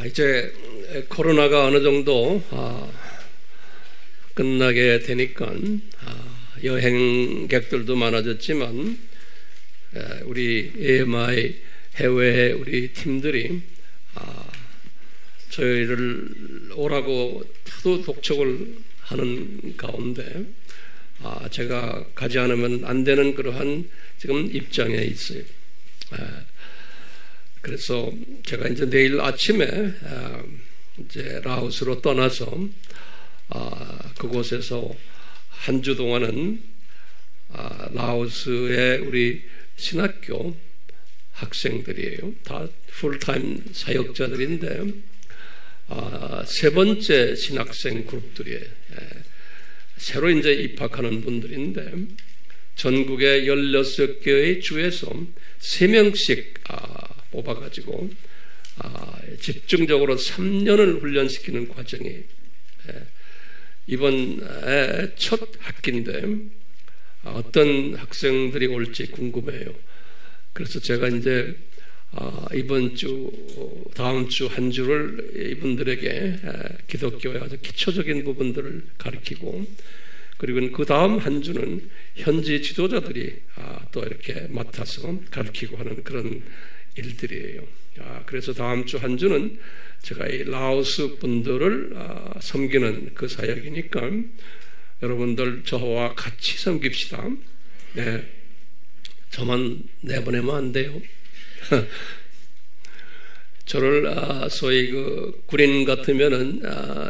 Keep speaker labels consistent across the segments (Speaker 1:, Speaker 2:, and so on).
Speaker 1: 이제 코로나가 어느 정도 끝나게 되니까 여행객들도 많아졌지만 우리 AMI 해외 우리 팀들이 저희를 오라고 하도 독촉을 하는 가운데 제가 가지 않으면 안 되는 그러한 지금 입장에 있어요. 그래서 제가 이제 내일 아침에 이제 라오스로 떠나서 그곳에서 한 주 동안은 라오스의 우리 신학교 학생들이에요. 다 풀타임 사역자들인데 세 번째 신학생 그룹들이에요. 새로 이제 입학하는 분들인데 전국의 16개의 주에서 3명씩 뽑아가지고 집중적으로 3년을 훈련시키는 과정이 이번 첫 학기인데 어떤 학생들이 올지 궁금해요. 그래서 제가 이제 이번 주, 다음 주 한 주를 이분들에게 기독교의 아주 기초적인 부분들을 가르치고 그리고 그 다음 한 주는 현지 지도자들이 또 이렇게 맡아서 가르치고 하는 그런 일들이에요. 그래서 다음 주 한 주는 제가 이 라오스 분들을 섬기는 그 사역이니까 여러분들 저와 같이 섬깁시다. 네, 저만 내보내면 안 돼요. 저를 소위 그 군인 같으면은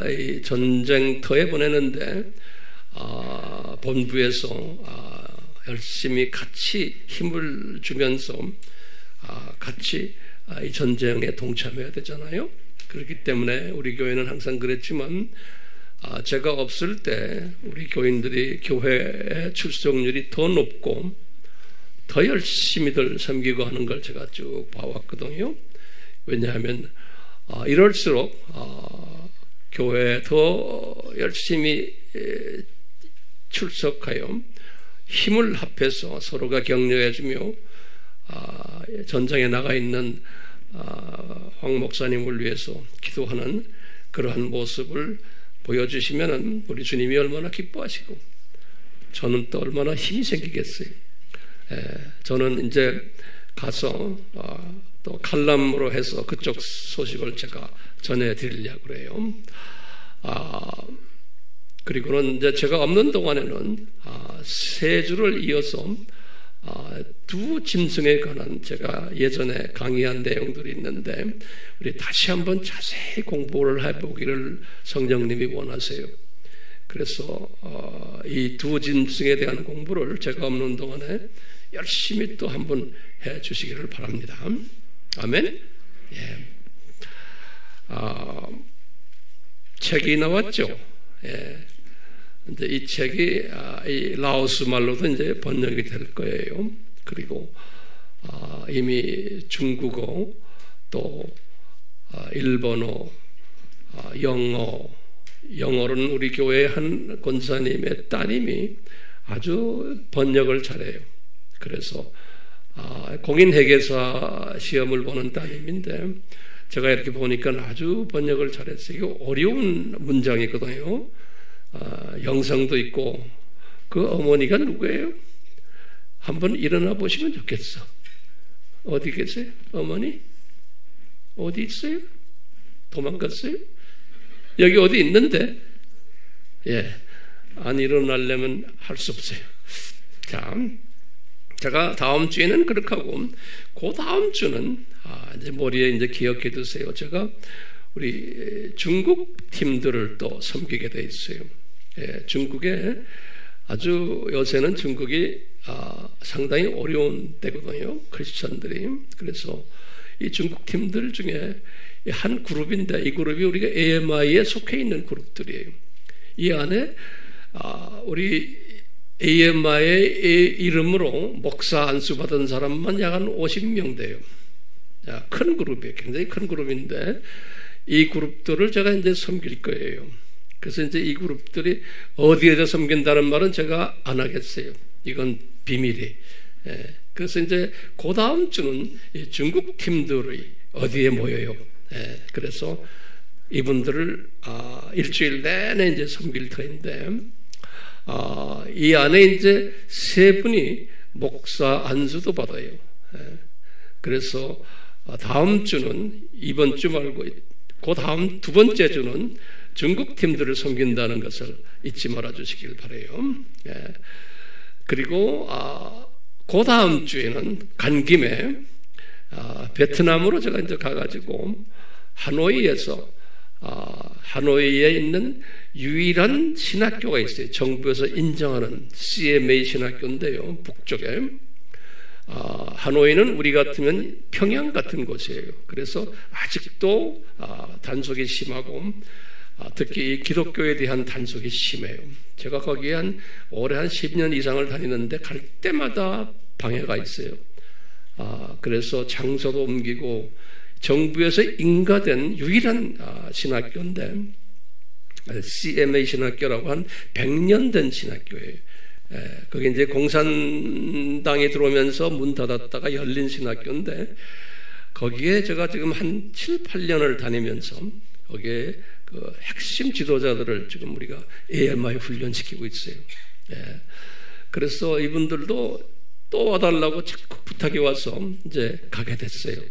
Speaker 1: 이 전쟁터에 보내는데 본부에서 열심히 같이 힘을 주면서 같이 이 전쟁에 동참해야 되잖아요. 그렇기 때문에 우리 교회는 항상 그랬지만 제가 없을 때 우리 교인들이 교회의 출석률이 더 높고 더 열심히들 섬기고 하는 걸 제가 쭉 봐왔거든요. 왜냐하면 이럴수록 교회에 더 열심히 출석하여 힘을 합해서 서로가 격려해주며 전장에 나가 있는 황 목사님을 위해서 기도하는 그러한 모습을 보여주시면 우리 주님이 얼마나 기뻐하시고 저는 또 얼마나 힘이 생기겠어요. 저는 이제 가서 또 칼럼으로 해서 그쪽 소식을 제가 전해드리려고 그래요. 그리고는 이제 제가 없는 동안에는 세 주를 이어서 두 짐승에 관한 제가 예전에 강의한 내용들이 있는데 우리 다시 한번 자세히 공부를 해보기를 성령님이 원하세요. 그래서 이 두 짐승에 대한 공부를 제가 없는 동안에 열심히 또 한번 해 주시기를 바랍니다. 아멘. 예. 책이 나왔죠. 예. 이제 이 책이 이 라오스 말로도 이제 번역이 될 거예요. 그리고 이미 중국어 또 일본어, 영어로는 우리 교회 한 권사님의 따님이 아주 번역을 잘해요. 그래서 공인회계사 시험을 보는 따님인데 제가 이렇게 보니까 아주 번역을 잘했어요. 이거 어려운 문장이거든요. 영상도 있고 그 어머니가 누구예요? 한번 일어나 보시면 좋겠어. 어디 계세요? 어머니? 어디 있어요? 도망갔어요? 여기 어디 있는데? 예, 안 일어나려면 할 수 없어요. 자, 제가 다음 주에는 그렇게 하고 그 다음 주는 이제 머리에 이제 기억해 두세요. 제가 우리 중국 팀들을 또 섬기게 돼 있어요. 예, 중국에 아주 요새는 중국이 상당히 어려운 때거든요. 크리스천들이. 그래서 이 중국 팀들 중에 한 그룹인데 이 그룹이 우리가 AMI에 속해 있는 그룹들이에요. 이 안에 우리 AMI의 이름으로 목사 안수 받은 사람만 약 한 50명 돼요. 큰 그룹이에요. 굉장히 큰 그룹인데 이 그룹들을 제가 이제 섬길 거예요. 그래서 이제 이 그룹들이 어디에다 섬긴다는 말은 제가 안 하겠어요. 이건 비밀이. 그래서 이제 그 다음 주는 중국 팀들이 어디에 모여요? 그래서 이분들을 일주일 내내 이제 섬길 터인데, 이 안에 이제 세 분이 목사 안수도 받아요. 그래서 다음 주는, 이번 주 말고 그 다음 두 번째 주는 중국 팀들을 섬긴다는 것을 잊지 말아 주시길 바라요. 그리고 그 다음 주에는 간 김에 베트남으로 제가 이제 가가지고 하노이에서 하노이에 있는 유일한 신학교가 있어요. 정부에서 인정하는 CMA 신학교인데요. 북쪽에. 하노이는 우리 같으면 평양 같은 곳이에요. 그래서 아직도 단속이 심하고 특히 기독교에 대한 단속이 심해요. 제가 거기에 올해 한 10년 이상을 다니는데 갈 때마다 방해가 있어요. 그래서 장소도 옮기고 정부에서 인가된 유일한 신학교인데, CMA 신학교라고 한 100년 된 신학교예요. 그게 이제 공산당이 들어오면서 문 닫았다가 열린 신학교인데, 거기에 제가 지금 한 7, 8년을 다니면서 거기에 그 핵심 지도자들을 지금 우리가 AMI 훈련시키고 있어요. 그래서 이분들도 또 와달라고 자꾸 부탁이 와서 이제 가게 됐어요.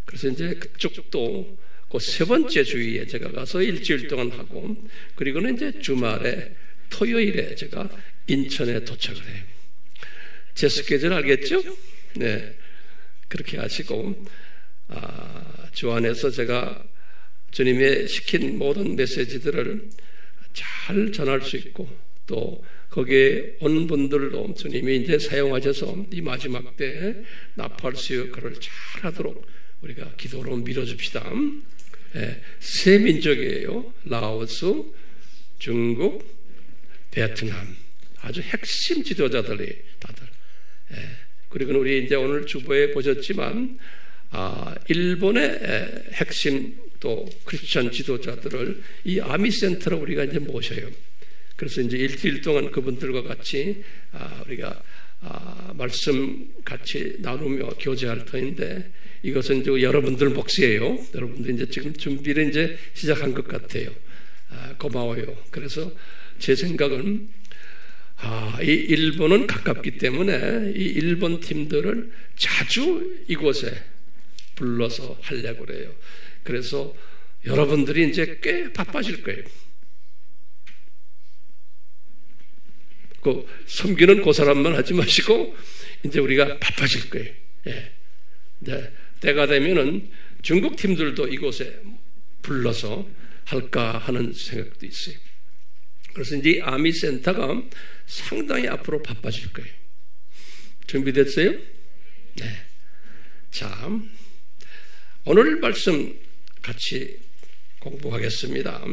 Speaker 1: 그래서 이제 그쪽도 그 세 번째 주일에 제가 가서 일주일 동안 하고, 그리고는 이제 주말에 토요일에 제가 인천에 도착을 해요. 제 스케줄 알겠죠? 네. 그렇게 하시고, 주 안에서 제가 주님의 시킨 모든 메시지들을 잘 전할 수 있고, 또 거기에 온 분들도 주님이 이제 사용하셔서 이 마지막 때에 나팔 수 역할을 잘 하도록 우리가 기도로 밀어줍시다. 세 민족이에요. 라오스, 중국, 베트남. 아주 핵심 지도자들이 다들. 그리고 우리 이제 오늘 주보에 보셨지만, 일본의 핵심 또 크리스천 지도자들을 이 아미센터로 우리가 이제 모셔요. 그래서 이제 일주일 동안 그분들과 같이 우리가 말씀 같이 나누며 교제할 터인데, 이것은 이제 여러분들 몫이에요. 여러분들 이제 지금 준비를 이제 시작한 것 같아요. 고마워요. 그래서 제 생각은 이 일본은 가깝기 때문에 이 일본 팀들을 자주 이곳에 불러서 하려고 그래요. 그래서 여러분들이 이제 꽤 바빠질 거예요. 그 섬기는 그 사람만 하지 마시고 이제 우리가 바빠질 거예요. 이제 때가 되면은 중국 팀들도 이곳에 불러서 할까 하는 생각도 있어요. 그래서 이제 아미 센터가 상당히 앞으로 바빠질 거예요. 준비됐어요? 네. 자, 오늘 말씀 같이 공부하겠습니다.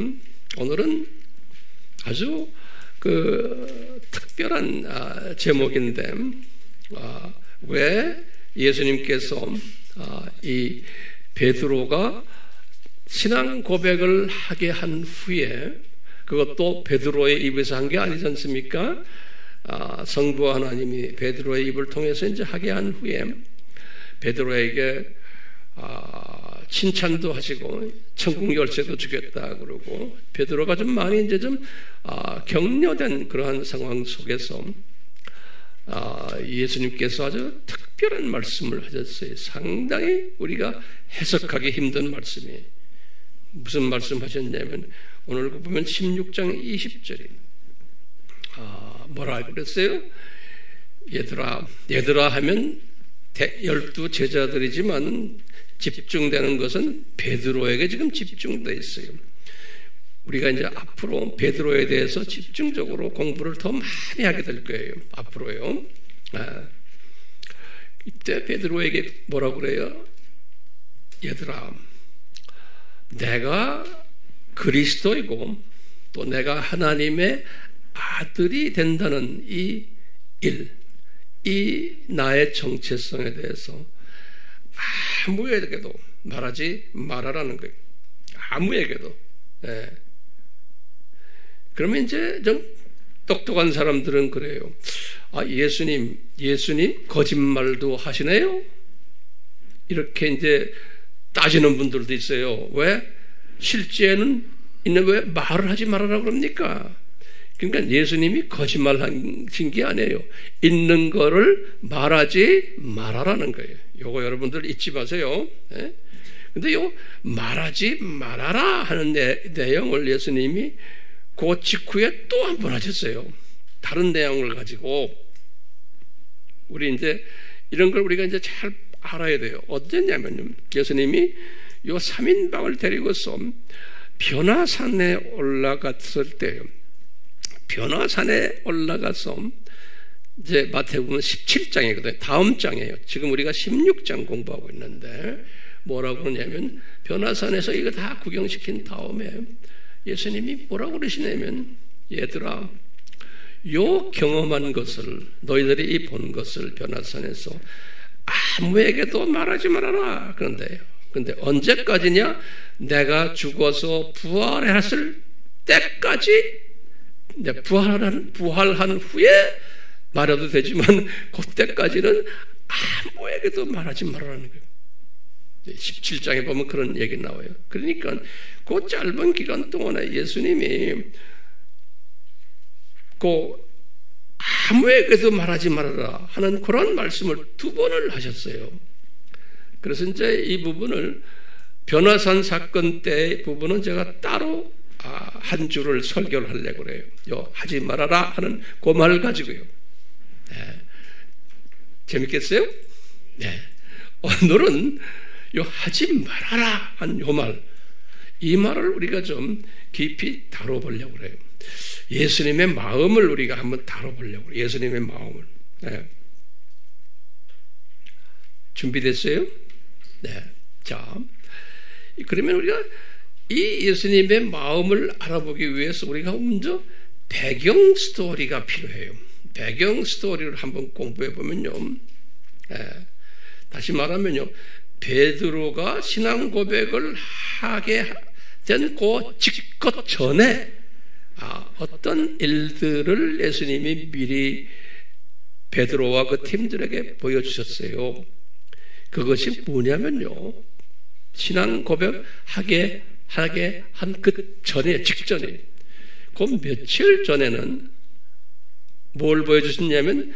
Speaker 1: 오늘은 아주 특별한 제목인데, 왜 예수님께서 이 베드로가 신앙 고백을 하게 한 후에, 그것도 베드로의 입에서 한 게 아니지 않습니까? 성부 하나님이 베드로의 입을 통해서 이제 하게 한 후에 베드로에게 칭찬도 하시고 천국 열쇠도 주겠다 그러고, 베드로가 좀 많이 이제 좀 격려된 그러한 상황 속에서 예수님께서 아주 특별한 말씀을 하셨어요. 상당히 우리가 해석하기 힘든 말씀이에요. 무슨 말씀 하셨냐면, 오늘 보면 16장 20절이 뭐라 그랬어요? 얘들아 하면 12 제자들이지만 집중되는 것은 베드로에게 지금 집중되어 있어요. 우리가 이제 앞으로 베드로에 대해서 집중적으로 공부를 더 많이 하게 될 거예요. 앞으로요. 이때 베드로에게 뭐라고 그래요? 얘들아, 내가 그리스도이고 또 내가 하나님의 아들이 된다는 이 나의 정체성에 대해서 아무에게도 말하지 말아라는 거예요. 아무에게도. 그러면 이제 좀 똑똑한 사람들은 그래요. 예수님 거짓말도 하시네요? 이렇게 이제 따지는 분들도 있어요. 왜? 실제는 있는 왜 말을 하지 말아라 그럽니까? 그러니까 예수님이 거짓말하신 게 아니에요. 있는 거를 말하지 말아라는 거예요. 요거 여러분들 잊지 마세요. 예? 근데 요 말하지 말아라 하는 내용을 예수님이 그 직후에 또 한 번 하셨어요. 다른 내용을 가지고. 우리 이제 이런 걸 우리가 이제 잘 알아야 돼요. 어땠냐면요. 예수님이 요 3인방을 데리고서 변화산에 올라갔을 때요. 변화산에 올라가서 이제 마태복음 17장이거든요. 다음 장이에요. 지금 우리가 16장 공부하고 있는데 뭐라고 그러냐면 변화산에서 이거 다 구경시킨 다음에 예수님이 뭐라고 그러시냐면 얘들아 요 경험한 것을 너희들이 본 것을 변화산에서 아무에게도 말하지 말아라 그런데요. 근데 언제까지냐? 내가 죽어서 부활했을 때까지 부활한 후에 말해도 되지만 그때까지는 아무에게도 말하지 말라는 거예요. 17장에 보면 그런 얘기 나와요. 그러니까 그 짧은 기간 동안에 예수님이 그 아무에게도 말하지 말아라 하는 그런 말씀을 2번을 하셨어요. 그래서 이제 이 부분을 변화산 사건 때 부분은 제가 따로 한 줄을 설교를 하려고 그래요. 하지 말아라 하는 그 말을 가지고요. 네. 재밌겠어요? 네. 오늘은 하지 말아라 한 요 말, 이 말을 우리가 좀 깊이 다뤄보려고 그래요. 예수님의 마음을 우리가 한번 다뤄보려고 그래요. 예수님의 마음을. 네. 준비됐어요? 네. 자, 그러면 우리가 이 예수님의 마음을 알아보기 위해서 우리가 먼저 배경 스토리가 필요해요. 배경 스토리를 한번 공부해 보면요. 다시 말하면요. 베드로가 신앙 고백을 하게 된 그 직것 전에 어떤 일들을 예수님이 미리 베드로와 그 팀들에게 보여주셨어요. 그것이 뭐냐면요. 신앙 고백하게 한 그 전에, 직전에, 그 며칠 전에는 뭘 보여주셨냐면,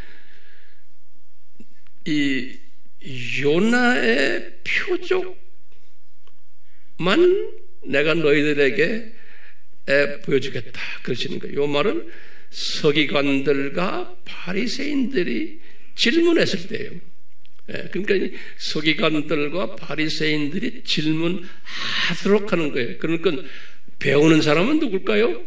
Speaker 1: 이 요나의 표적만 내가 너희들에게 보여주겠다. 그러시는 거예요. 이 말은 서기관들과 바리새인들이 질문했을 때예요. 그러니까 서기관들과 바리새인들이 질문하도록 하는 거예요. 그러니까 배우는 사람은 누굴까요?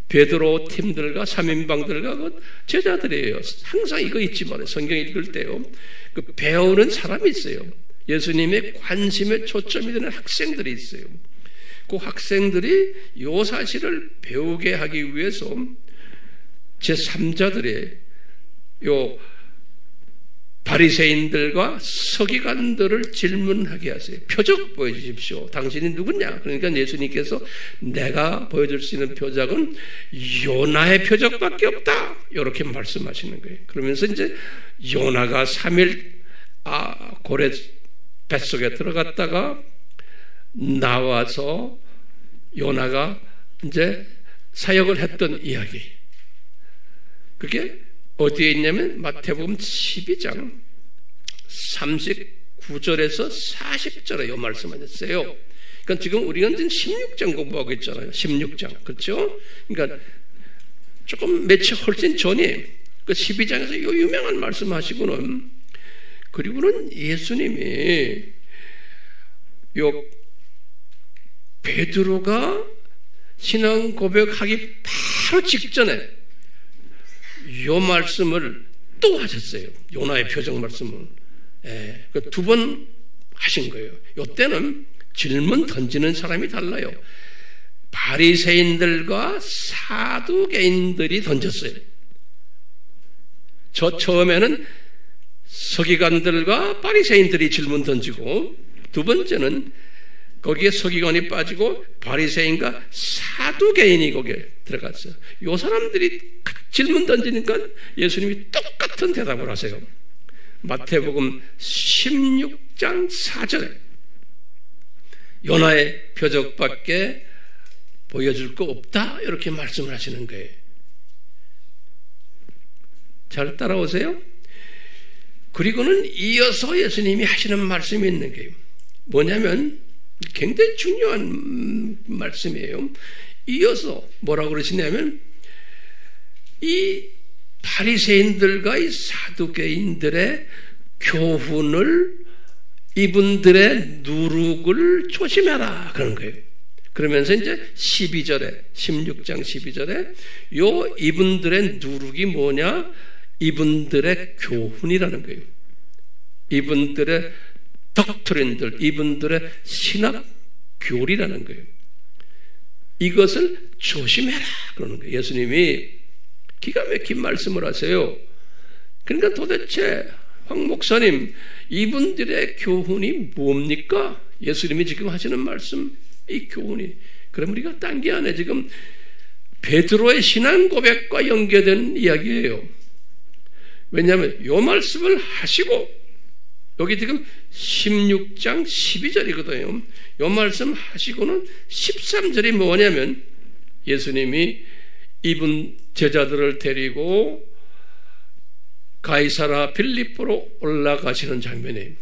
Speaker 1: 베드로 팀들과 3인방들과 그 제자들이에요. 항상 이거 잊지 말아요. 성경 읽을 때요. 그 배우는 사람이 있어요. 예수님의 관심에 초점이 되는 학생들이 있어요. 그 학생들이 이 사실을 배우게 하기 위해서 제3자들의 요 바리새인들과 서기관들을 질문하게 하세요. 표적 보여주십시오. 당신이 누구냐? 그러니까 예수님께서 내가 보여줄 수 있는 표적은 요나의 표적밖에 없다. 이렇게 말씀하시는 거예요. 그러면서 이제 요나가 3일 고래 뱃속에 들어갔다가 나와서 요나가 이제 사역을 했던 이야기. 그게 어디에 있냐면 마태복음 12장 39절에서 40절에 이 말씀하셨어요. 그러니까 지금 우리가 지금 16장 공부하고 있잖아요. 16장. 그렇죠? 그러니까 조금 며칠 훨씬 전에 그 12장에서 이 유명한 말씀하시고는, 그리고는 예수님이 요 베드로가 신앙 고백하기 바로 직전에 이 말씀을 또 하셨어요. 요나의 표적 말씀을. 2번 하신 거예요. 이때는 질문 던지는 사람이 달라요. 바리새인들과 사두개인들이 던졌어요. 처음에는 서기관들과 바리새인들이 질문 던지고, 2번째는 거기에 서기관이 빠지고 바리새인과 사두개인이 거기에 들어갔어요. 이 사람들이 질문 던지니까 예수님이 똑같은 대답을 하세요. 마태복음 16장 4절에 요나의 표적밖에 보여줄 거 없다 이렇게 말씀을 하시는 거예요. 잘 따라오세요? 그리고는 이어서 예수님이 하시는 말씀이 있는 거예요. 뭐냐면 굉장히 중요한 말씀이에요. 이어서 뭐라고 그러시냐면 이 바리새인들과 이 사두개인들의 교훈을 이분들의 누룩을 조심해라 그런 거예요. 그러면서 이제 12절에 16장 12절에 요 이분들의 누룩이 뭐냐? 이분들의 교훈이라는 거예요. 이분들의 덕트린들, 이분들의 신학 교리라는 거예요. 이것을 조심해라 그러는 거예요. 예수님이 기가 막힌 말씀을 하세요. 그러니까 도대체 황 목사님 이분들의 교훈이 뭡니까? 예수님이 지금 하시는 말씀 이 교훈이. 그럼 우리가 딴 게 아니에요. 지금 베드로의 신앙 고백과 연계된 이야기예요. 왜냐하면 이 말씀을 하시고 여기 지금 16장 12절이거든요. 이 말씀 하시고는 13절이 뭐냐면 예수님이 이분 제자들을 데리고 가이사라 빌립보로 올라가시는 장면이에요.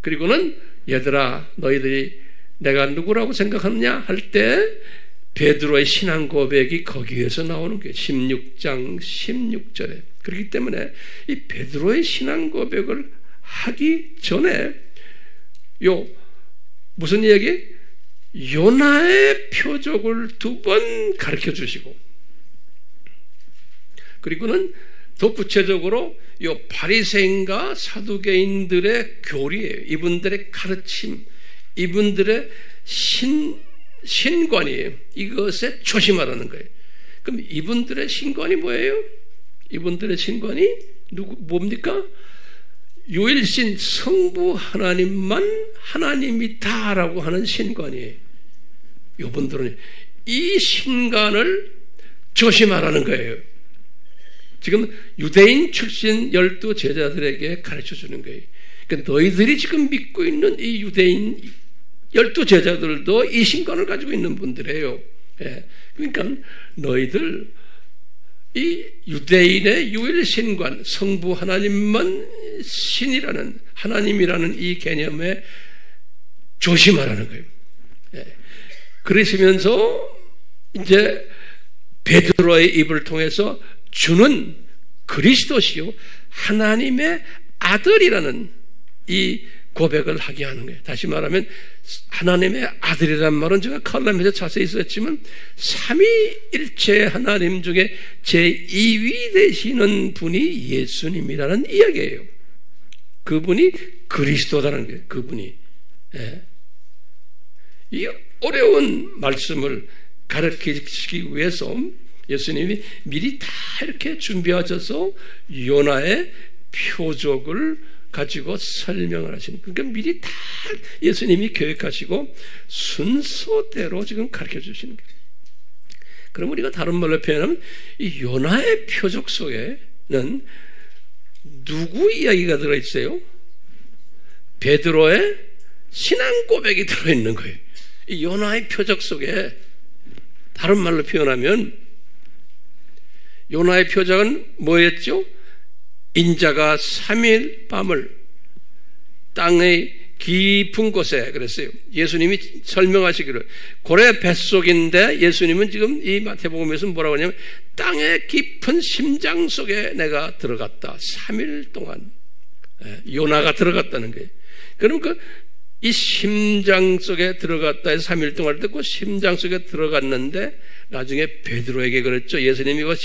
Speaker 1: 그리고는 얘들아 너희들이 내가 누구라고 생각하느냐 할 때 베드로의 신앙 고백이 거기에서 나오는 거예요. 16장 16절에. 그렇기 때문에 이 베드로의 신앙 고백을 하기 전에 무슨 얘기? 요나의 표적을 2번 가르쳐 주시고 그리고는 더 구체적으로 이 바리새인과 사두개인들의 교리예요. 이분들의 가르침, 이분들의 신관이에요. 이것에 조심하라는 거예요. 그럼 이분들의 신관이 뭐예요? 이분들의 신관이 뭡니까? 유일신 성부 하나님만 하나님이다라고 하는 신관이에요. 이분들은 이 신관을 조심하라는 거예요. 지금 유대인 출신 12 제자들에게 가르쳐 주는 거예요. 그러니까 너희들이 지금 믿고 있는 이 유대인 12 제자들도 이 신관을 가지고 있는 분들이에요. 예. 그러니까 너희들 이 유대인의 유일신관 성부 하나님만 신이라는 하나님이라는 이 개념에 조심하라는 거예요. 예. 그러시면서 이제 베드로의 입을 통해서 주는 그리스도시요 하나님의 아들이라는 이 고백을 하게 하는 거예요. 다시 말하면 하나님의 아들이란 말은 제가 칼럼에서 자세히 썼지만 삼위일체 하나님 중에 제2위 되시는 분이 예수님이라는 이야기예요. 그분이 그리스도라는 거예요. 그분이. 예. 이 어려운 말씀을 가르치기 위해서 예수님이 미리 다 이렇게 준비하셔서 요나의 표적을 가지고 설명을 하시는, 그러니까 미리 다 예수님이 계획하시고 순서대로 지금 가르쳐 주시는 거예요. 그럼 우리가 다른 말로 표현하면 이 요나의 표적 속에는 누구 이야기가 들어있어요? 베드로의 신앙 고백이 들어있는 거예요. 이 요나의 표적 속에 다른 말로 표현하면 요나의 표적은 뭐였죠? 인자가 3일 밤을 땅의 깊은 곳에, 그랬어요. 예수님이 설명하시기를 고래 뱃속인데 예수님은 지금 이 마태복음에서 뭐라고 하냐면 땅의 깊은 심장 속에 내가 들어갔다. 3일 동안 요나가 들어갔다는 거예요. 그럼 이 심장 속에 들어갔다 해서 3일 동안 듣고 심장 속에 들어갔는데 나중에 베드로에게 그랬죠. 예수님이 그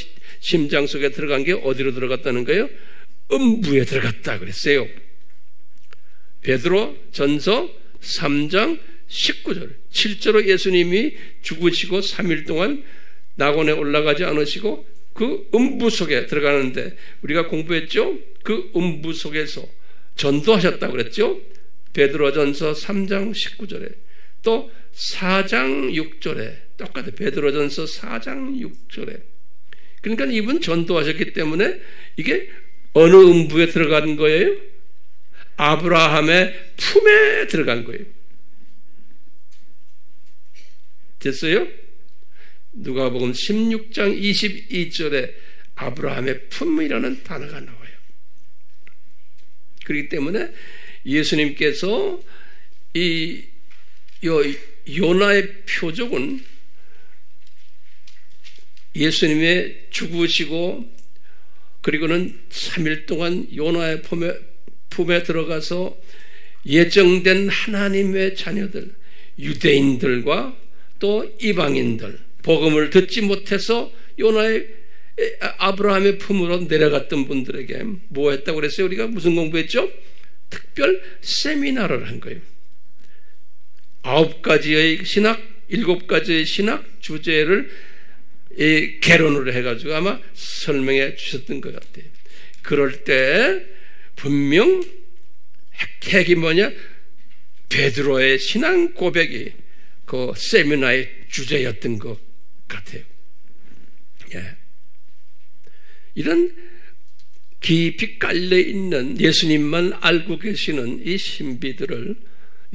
Speaker 1: 심장 속에 들어간 게 어디로 들어갔다는 거예요? 음부에 들어갔다 그랬어요. 베드로 전서 3장 19절. 실제로 예수님이 죽으시고 3일 동안 낙원에 올라가지 않으시고 그 음부 속에 들어가는데 우리가 공부했죠? 그 음부 속에서 전도하셨다고 그랬죠? 베드로전서 3장 19절에 또 4장 6절에 똑같아요. 베드로전서 4장 6절에. 그러니까 이분 전도하셨기 때문에 이게 어느 음부에 들어간 거예요? 아브라함의 품에 들어간 거예요. 됐어요? 누가복음 16장 22절에 아브라함의 품이라는 단어가 나와요. 그렇기 때문에 예수님께서 이 요나의 표적은 예수님의 죽으시고 그리고는 3일 동안 요나의 품에 들어가서 예정된 하나님의 자녀들, 유대인들과 또 이방인들, 복음을 듣지 못해서 요나의 아브라함의 품으로 내려갔던 분들에게 뭐 했다고 그랬어요? 우리가 무슨 공부했죠? 특별 세미나를 한 거예요. 9가지의 신학, 7가지의 신학 주제를 개론으로 해가지고 아마 설명해 주셨던 것 같아요. 그럴 때 분명 핵이 뭐냐? 베드로의 신앙 고백이 그 세미나의 주제였던 것 같아요. 예. 이런 깊이 깔려있는 예수님만 알고 계시는 이 신비들을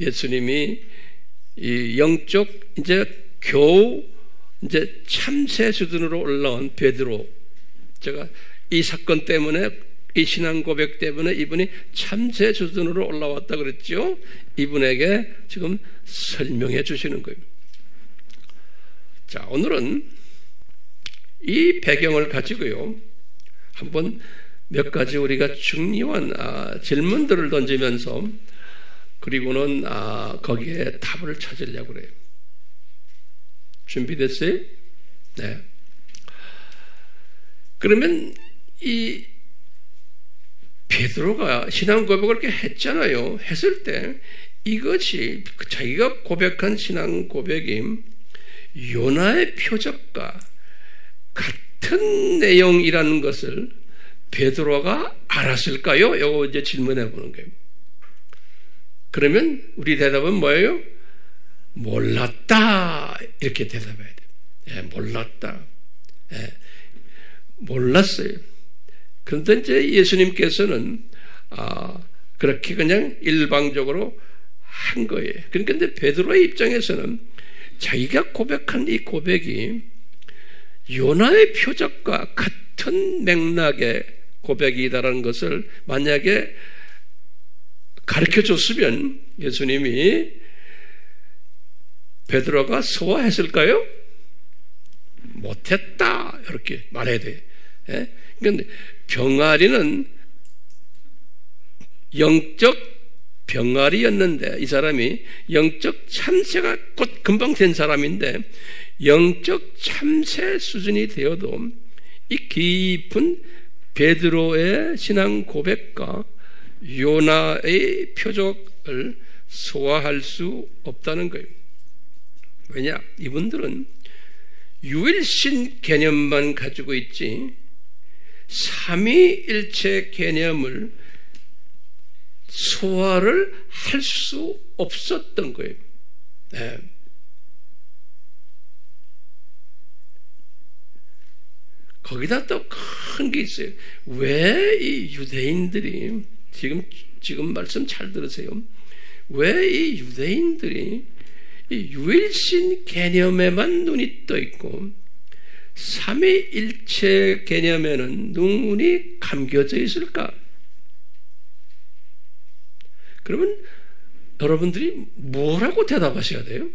Speaker 1: 예수님이 이 영적 이제 겨우 이제 참새 수준으로 올라온 베드로, 제가 이 사건 때문에 이 신앙 고백 때문에 이분이 참새 수준으로 올라왔다 그랬죠. 이분에게 지금 설명해 주시는 거예요. 자, 오늘은 이 배경을 가지고요, 한번 몇 가지 우리가 중요한 질문들을 던지면서 그리고는 거기에 답을 찾으려고 그래요. 준비됐어요? 네. 그러면 이 베드로가 신앙 고백을 이렇게 했잖아요. 했을 때 이것이 자기가 고백한 신앙 고백이 요나의 표적과 같은 내용이라는 것을 베드로가 알았을까요? 이거 이제 질문해 보는 거예요. 그러면 우리 대답은 뭐예요? 몰랐다. 이렇게 대답해야 돼요. 예, 몰랐다. 예, 몰랐어요. 그런데 이제 예수님께서는 그렇게 그냥 일방적으로 한 거예요. 그러니까 이제 베드로의 입장에서는 자기가 고백한 이 고백이 요나의 표적과 같은 맥락의 고백이다라는 것을 만약에 가르쳐 줬으면 예수님이 베드로가 소화했을까요? 못했다. 이렇게 말해야 돼요. 예? 그런데 병아리는 영적 병아리였는데 이 사람이 영적 참새가 곧 금방 된 사람인데 영적 참새 수준이 되어도 이 깊은 베드로의 신앙 고백과 요나의 표적을 소화할 수 없다는 거예요. 왜냐? 이분들은 유일신 개념만 가지고 있지 삼위일체 개념을 소화를 할 수 없었던 거예요. 네. 거기다 또 큰 게 있어요. 왜 이 유대인들이 지금 말씀 잘 들으세요. 왜 이 유대인들이 이 유일신 개념에만 눈이 떠 있고 삼위일체 개념에는 눈이 감겨져 있을까? 그러면 여러분들이 뭐라고 대답하셔야 돼요?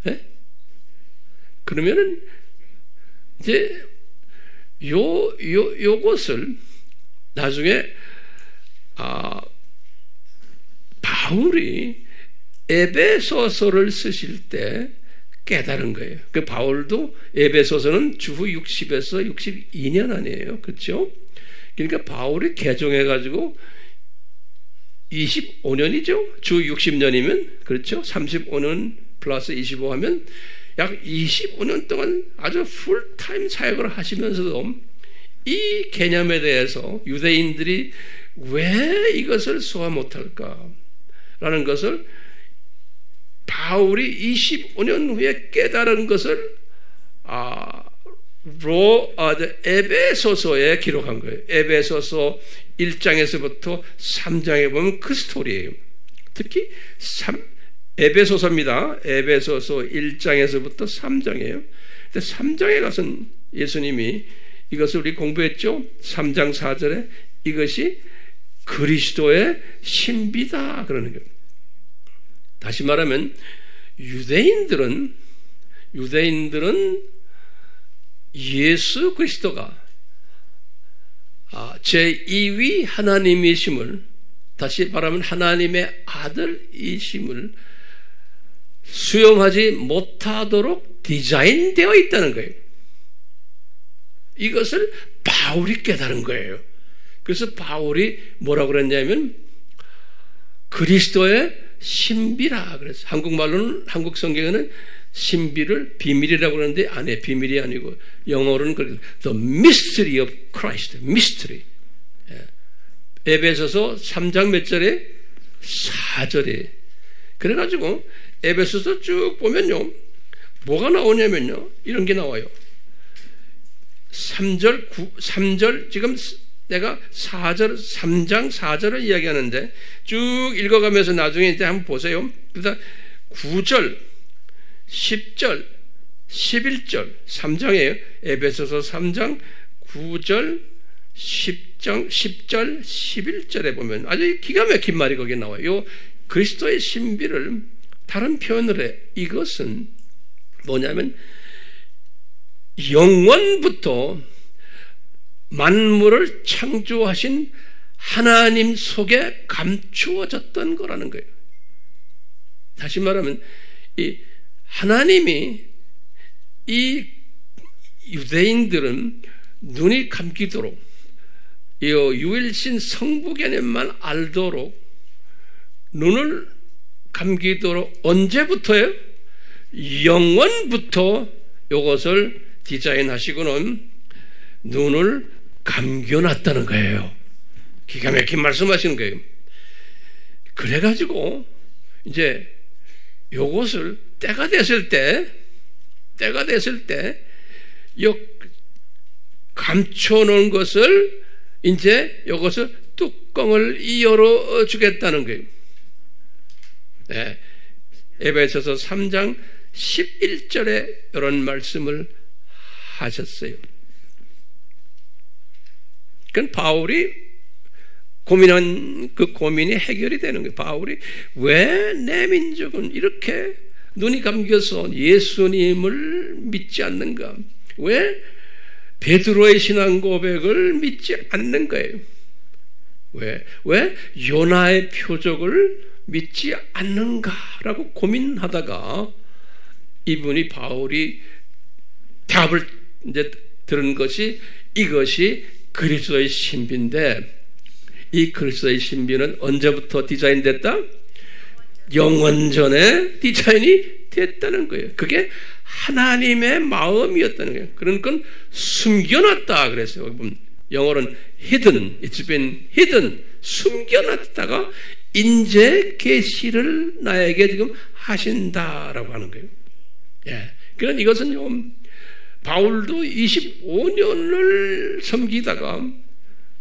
Speaker 1: 네? 그러면은 이제 요것을 나중에 바울이 에베소서를 쓰실 때 깨달은 거예요. 그 바울도 에베소서는 주후 60에서 62년 아니에요. 그렇죠? 그러니까 바울이 개종해가지고 25년이죠. 주 60년이면 그렇죠. 35년 플러스 25 하면 약 25년 동안 아주 풀타임 사역을 하시면서도 이 개념에 대해서 유대인들이 왜 이것을 소화 못할까? 라는 것을 바울이 25년 후에 깨달은 것을 에베소서에 기록한 거예요. 에베소서 1장에서부터 3장에 보면 그 스토리예요. 특히 에베소서입니다. 에베소서 1장에서부터 3장이에요. 근데 3장에 가서는 예수님이 이것을 우리 공부했죠. 3장 4절에 이것이 그리스도의 신비다 그러는 거예요. 다시 말하면 유대인들은 예수 그리스도가 제2위 하나님이심을, 다시 말하면 하나님의 아들이심을 수용하지 못하도록 디자인되어 있다는 거예요. 이것을 바울이 깨달은 거예요. 그래서 바울이 뭐라고 그랬냐면 그리스도의 신비라 그랬어요. 한국말로는, 한국 성경에는 신비를 비밀이라고 그러는데 안에 비밀이 아니고 영어로는 The mystery of Christ, mystery. 에베소서 3장 몇 절에? 4절에. 그래가지고 에베소서 쭉 보면요, 뭐가 나오냐면요, 이런 게 나와요. 3절, 지금 내가 3장 4절을 이야기하는데 쭉 읽어가면서 나중에 이제 한번 보세요. 그러다 9절, 10절, 11절, 3장이에요. 에베소서 3장 9절, 10절, 11절에 보면 아주 기가 막힌 말이 거기에 나와요. 그리스도의 신비를 다른 표현을 해. 이것은 뭐냐면 영원부터 만물을 창조하신 하나님 속에 감추어졌던 거라는 거예요. 다시 말하면 이 하나님이 이 유대인들은 눈이 감기도록 이 유일신 성부 개념만 알도록 눈을 감기도록 언제부터요? 영원부터 이것을 디자인하시고는 눈을 감겨놨다는 거예요. 기가 막힌 말씀하시는 거예요. 그래가지고 이제 요것을 때가 됐을 때 감춰놓은 것을 이제 요것을 뚜껑을 열어주겠다는 거예요. 네. 에베소서 3장 11절에 이런 말씀을 하셨어요. 그러니까 바울이 고민한 그 고민이 해결이 되는 거예요. 바울이 왜 내 민족은 이렇게 눈이 감겨서 예수님을 믿지 않는가? 왜 베드로의 신앙 고백을 믿지 않는 거예요? 왜 요나의 표적을 믿지 않는가라고 고민하다가 이분이 바울이 답을 이제 들은 것이 이것이 그리스도의 신비인데, 이 그리스도의 신비는 언제부터 디자인됐다? 영원 전에 디자인이 됐다는 거예요. 그게 하나님의 마음이었다는 거예요. 그러니까 숨겨놨다 그랬어요. 영어로는 hidden, it's been hidden, 숨겨놨다가 인재 계시를 나에게 지금 하신다라고 하는 거예요. 예. 그러니까 이것은요, 바울도 25년을 섬기다가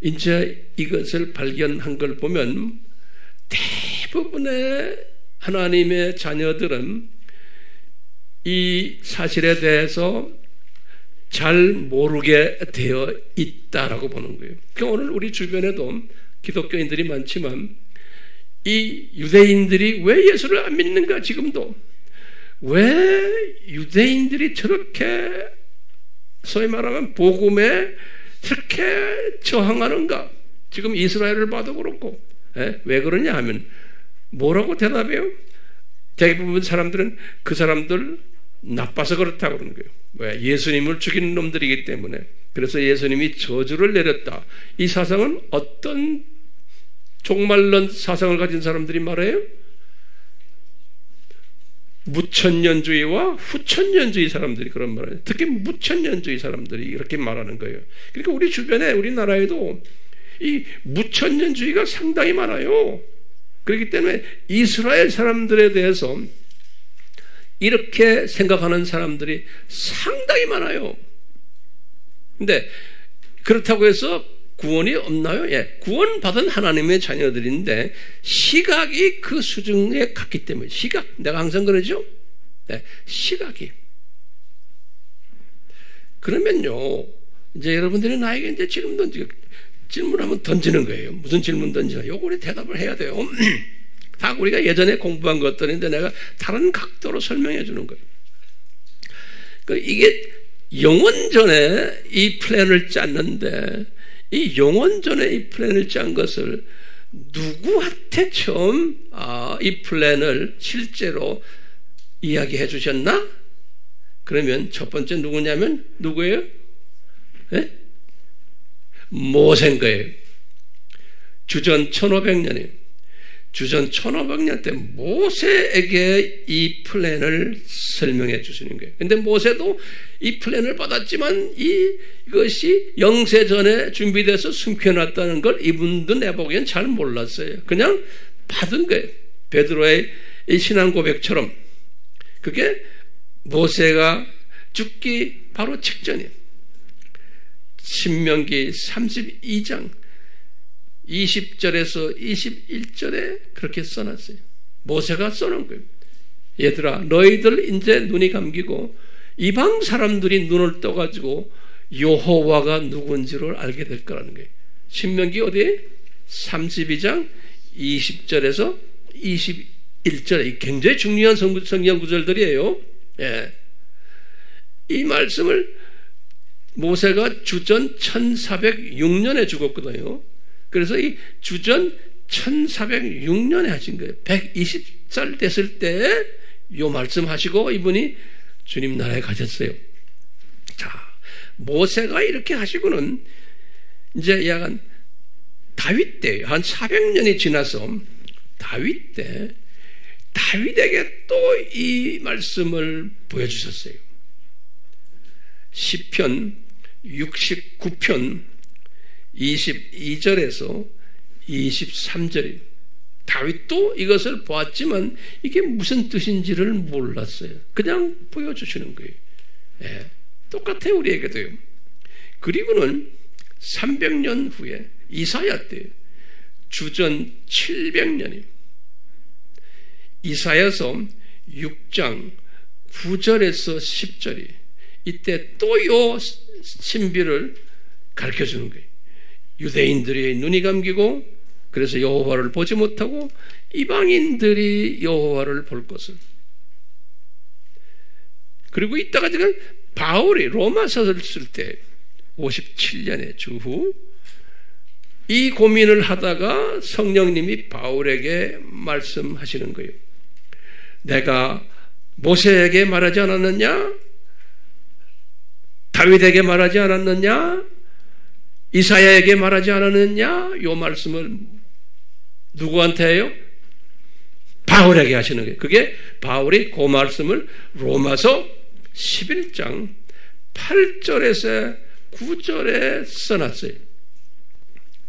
Speaker 1: 이제 이것을 발견한 걸 보면 대부분의 하나님의 자녀들은 이 사실에 대해서 잘 모르게 되어 있다라고 보는 거예요. 그러니까 오늘 우리 주변에도 기독교인들이 많지만 이 유대인들이 왜 예수를 안 믿는가? 지금도 왜 유대인들이 저렇게 소위 말하면 복음에 저렇게 저항하는가? 지금 이스라엘을 봐도 그렇고. 왜 그러냐 하면 뭐라고 대답해요? 대부분 사람들은 그 사람들 나빠서 그렇다고 그러는 거예요. 왜? 예수님을 죽이는 놈들이기 때문에. 그래서 예수님이 저주를 내렸다. 이 사상은 어떤 종말론 사상을 가진 사람들이 말해요? 무천년주의와 후천년주의 사람들이 그런 말을 해요. 특히 무천년주의 사람들이 이렇게 말하는 거예요. 그러니까 우리 주변에, 우리나라에도 이 무천년주의가 상당히 많아요. 그렇기 때문에 이스라엘 사람들에 대해서 이렇게 생각하는 사람들이 상당히 많아요. 근데 그렇다고 해서 구원이 없나요? 예, 구원받은 하나님의 자녀들인데 시각이 그 수준에 갔기 때문에 시각, 내가 항상 그러죠? 네, 시각이. 그러면요, 이제 여러분들이 나에게 이제 질문 한번 던지는 거예요. 무슨 질문 던지나? 요거 우리 대답을 해야 돼요. 다 우리가 예전에 공부한 것들인데 내가 다른 각도로 설명해 주는 거예요. 이게 영원전에 이 플랜을 짰는데 이 영원전에 이 플랜을 짠 것을 누구한테 처음 이 플랜을 실제로 이야기해 주셨나? 그러면 첫 번째 누구냐면 누구예요? 네? 모세인 거예요. 주전 1500년이에요. 주전 1500년 때 모세에게 이 플랜을 설명해 주시는 거예요. 근데 모세도 이 플랜을 받았지만 이것이 영세전에 준비돼서 숨겨놨다는 걸 이분도 내보기엔 잘 몰랐어요. 그냥 받은 거예요. 베드로의 이 신앙 고백처럼. 그게 모세가 죽기 바로 직전이에요. 신명기 32장 20절에서 21절에 그렇게 써놨어요. 모세가 써놓은 거예요. 얘들아, 너희들 이제 눈이 감기고 이방 사람들이 눈을 떠가지고 여호와가 누군지를 알게 될 거라는 거예요. 신명기 어디에? 32장 20절에서 21절에 굉장히 중요한 성경 구절들이에요. 예. 이 말씀을 모세가 주전 1406년에 죽었거든요. 그래서 이 주전 1406년에 하신 거예요. 120살 됐을 때 이 말씀 하시고 이분이 주님 나라에 가셨어요. 자, 모세가 이렇게 하시고는 이제 약간 다윗 때, 한 400년이 지나서 다윗 때, 다윗에게 또 이 말씀을 보여주셨어요. 시편 69편 22절에서 23절이에요. 다윗도 이것을 보았지만 이게 무슨 뜻인지를 몰랐어요. 그냥 보여주시는 거예요. 예, 똑같아요, 우리에게도요. 그리고는 300년 후에 이사야 때 주전 700년이에요. 이사야서 6장 9절에서 10절이 이때 또 요 신비를 가르쳐주는 거예요. 유대인들의 눈이 감기고 그래서 여호와를 보지 못하고 이방인들이 여호와를 볼 것을. 그리고 이따가 지금 바울이 로마서를 쓸 때 57년의 주후 이 고민을 하다가 성령님이 바울에게 말씀하시는 거예요. 내가 모세에게 말하지 않았느냐? 다윗에게 말하지 않았느냐? 이사야에게 말하지 않았느냐? 이 말씀을 누구한테 해요? 바울에게 하시는 거예요. 그게 바울이 그 말씀을 로마서 11장 8절에서 9절에 써놨어요.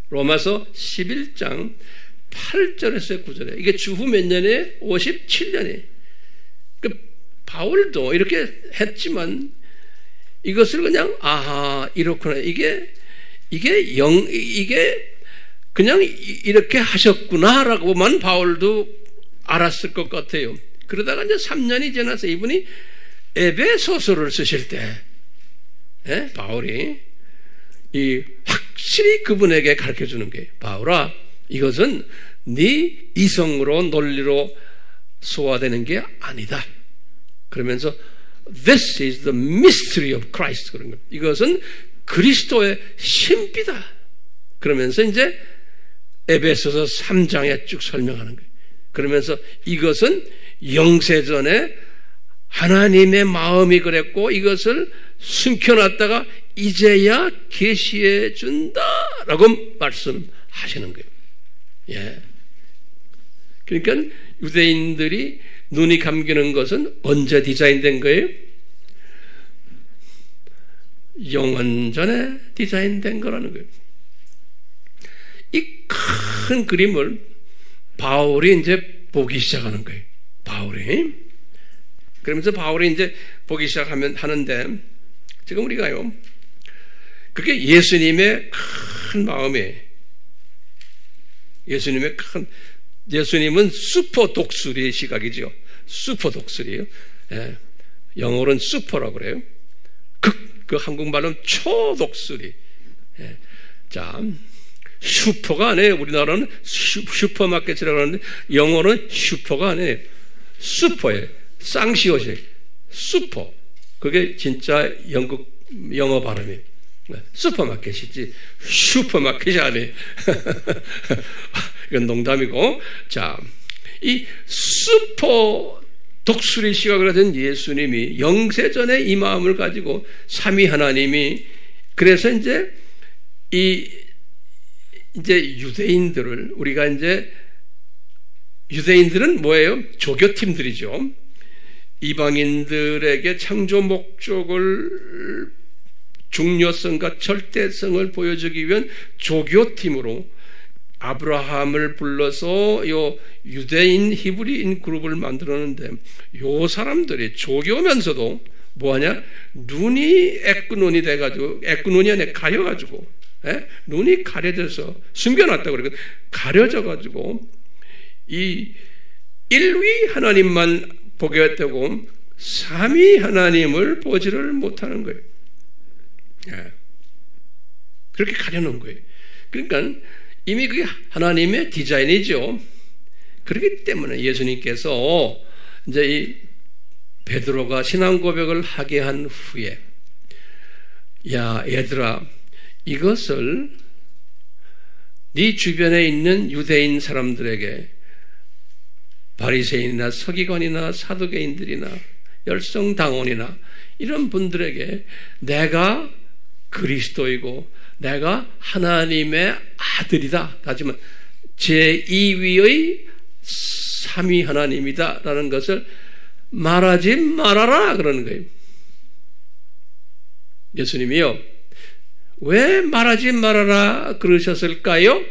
Speaker 1: 로마서 11장 8절에서 9절에 이게 주후 몇 년에? 57년에 바울도 이렇게 했지만 이것을 그냥 이렇구나. 이게 그냥 이렇게 하셨구나라고만 바울도 알았을 것 같아요. 그러다가 이제 3년이 지나서 이분이 에베소서를 쓰실 때 바울이 확실히 그분에게 가르쳐 주는 거예요. 바울아, 이것은 네 이성으로 논리로 소화되는 게 아니다. 그러면서 This is the mystery of Christ. 그런 거예요. 이것은 그리스도의 신비다. 그러면서 이제 에베소서 3장에 쭉 설명하는 거예요. 그러면서 이것은 영세전에 하나님의 마음이 그랬고 이것을 숨겨놨다가 이제야 계시해 준다라고 말씀하시는 거예요. 예. 그러니까 유대인들이 눈이 감기는 것은 언제 디자인된 거예요? 영원전에 디자인된 거라는 거예요. 이 큰 그림을 바울이 이제 보기 시작하는 거예요. 바울이. 그러면서 바울이 이제 보기 하는데 지금 우리가요. 그게 예수님의 큰 마음에 예수님은 슈퍼 독수리의 시각이죠. 슈퍼 독수리예요. 예, 영어로는 슈퍼라고 그래요. 그 한국말로는 초독수리. 예, 자, 슈퍼가 아니에요. 우리나라는 슈퍼마켓이라고 하는데 영어는 슈퍼가 아니에요. 슈퍼예요. 쌍시옷이 슈퍼. 그게 진짜 영어 발음이에요. 슈퍼마켓이지 슈퍼마켓이 아니에요. 이건 농담이고, 자, 이 슈퍼 독수리 시각을 가진 예수님이 영세전에 이 마음을 가지고 삼위 하나님이 그래서 이제 유대인들을 우리가 유대인들은 뭐예요? 조교팀들이죠. 이방인들에게 창조 목적을 중요성과 절대성을 보여주기 위한 조교팀으로 아브라함을 불러서 요 유대인 히브리인 그룹을 만들었는데 요 사람들이 조교면서도 뭐하냐? 눈이 애꾸눈이 돼가지고 애꾸눈이 아니라 가려가지고 눈이 가려져서 숨겨놨다고 그러거든. 가려져가지고 이 일위 하나님만 보게 되고 삼위 하나님을 보지를 못하는 거예요. 그렇게 가려놓은 거예요. 그러니까 이미 그게 하나님의 디자인이죠. 그렇기 때문에 예수님께서 이제 이 베드로가 신앙 고백을 하게 한 후에 야 얘들아 이것을 네 주변에 있는 유대인 사람들에게 바리새인이나 서기관이나 사두개인들이나 열성당원이나 이런 분들에게 내가 그리스도이고 내가 하나님의 아들이다. 하지만 제2위의 삼위 하나님이다 라는 것을 말하지 말아라 그러는 거예요. 예수님이요. 왜 말하지 말아라 그러셨을까요?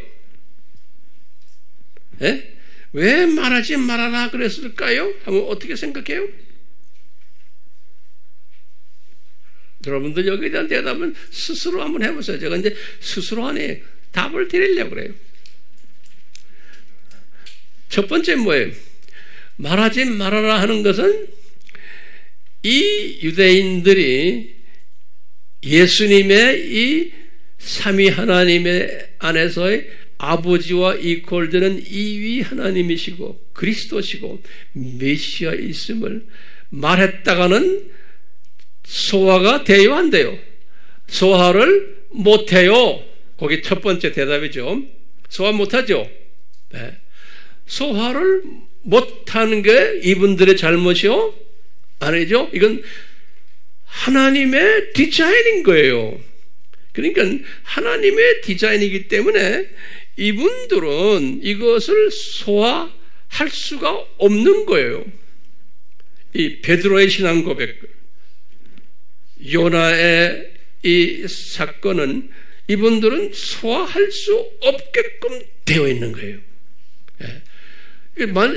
Speaker 1: 예? 왜 말하지 말아라 그랬을까요? 한번 어떻게 생각해요? 여러분들 여기에 대한 대답은 스스로 한번 해보세요. 제가 이제 스스로 안에 답을 드리려고 그래요. 첫 번째 뭐예요? 말하지 말아라 하는 것은 이 유대인들이 예수님의 이 삼위 하나님의 안에서의 아버지와 이퀄되는 이위 하나님이시고 그리스도시고 메시아 있음을 말했다가는 소화가 돼요, 안 돼요? 소화를 못해요. 거기 첫 번째 대답이죠. 소화 못하죠? 네. 소화를 못하는 게 이분들의 잘못이요? 아니죠? 이건 하나님의 디자인인 거예요. 그러니까 하나님의 디자인이기 때문에 이분들은 이것을 소화할 수가 없는 거예요. 이 베드로의 신앙 고백, 요나의 이 사건은 이분들은 소화할 수 없게끔 되어 있는 거예요.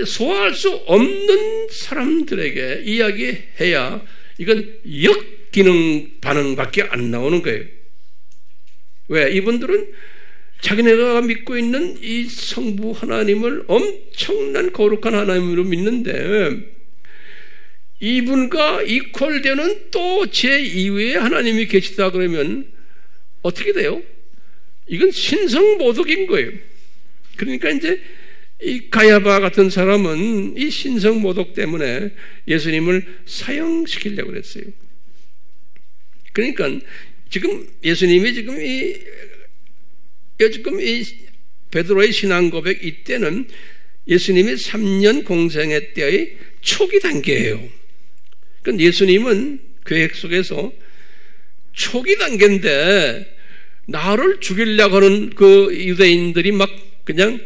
Speaker 1: 소화할 수 없는 사람들에게 이야기해야 이건 역기능 반응밖에 안 나오는 거예요. 왜? 이분들은 자기네가 믿고 있는 이 성부 하나님을 엄청난 거룩한 하나님으로 믿는데 이분과 이퀄되는 또 제2위의 하나님이 계시다 그러면 어떻게 돼요? 이건 신성모독인 거예요. 그러니까 이제 이 가야바 같은 사람은 이 신성모독 때문에 예수님을 사형시키려고 그랬어요. 그러니까 지금 예수님이 지금 이 베드로의 신앙 고백 이때는 예수님이 3년 공생애 때의 초기 단계예요. 그러니까 예수님은 계획 속에서 초기 단계인데 나를 죽이려고 하는 그 유대인들이 막 그냥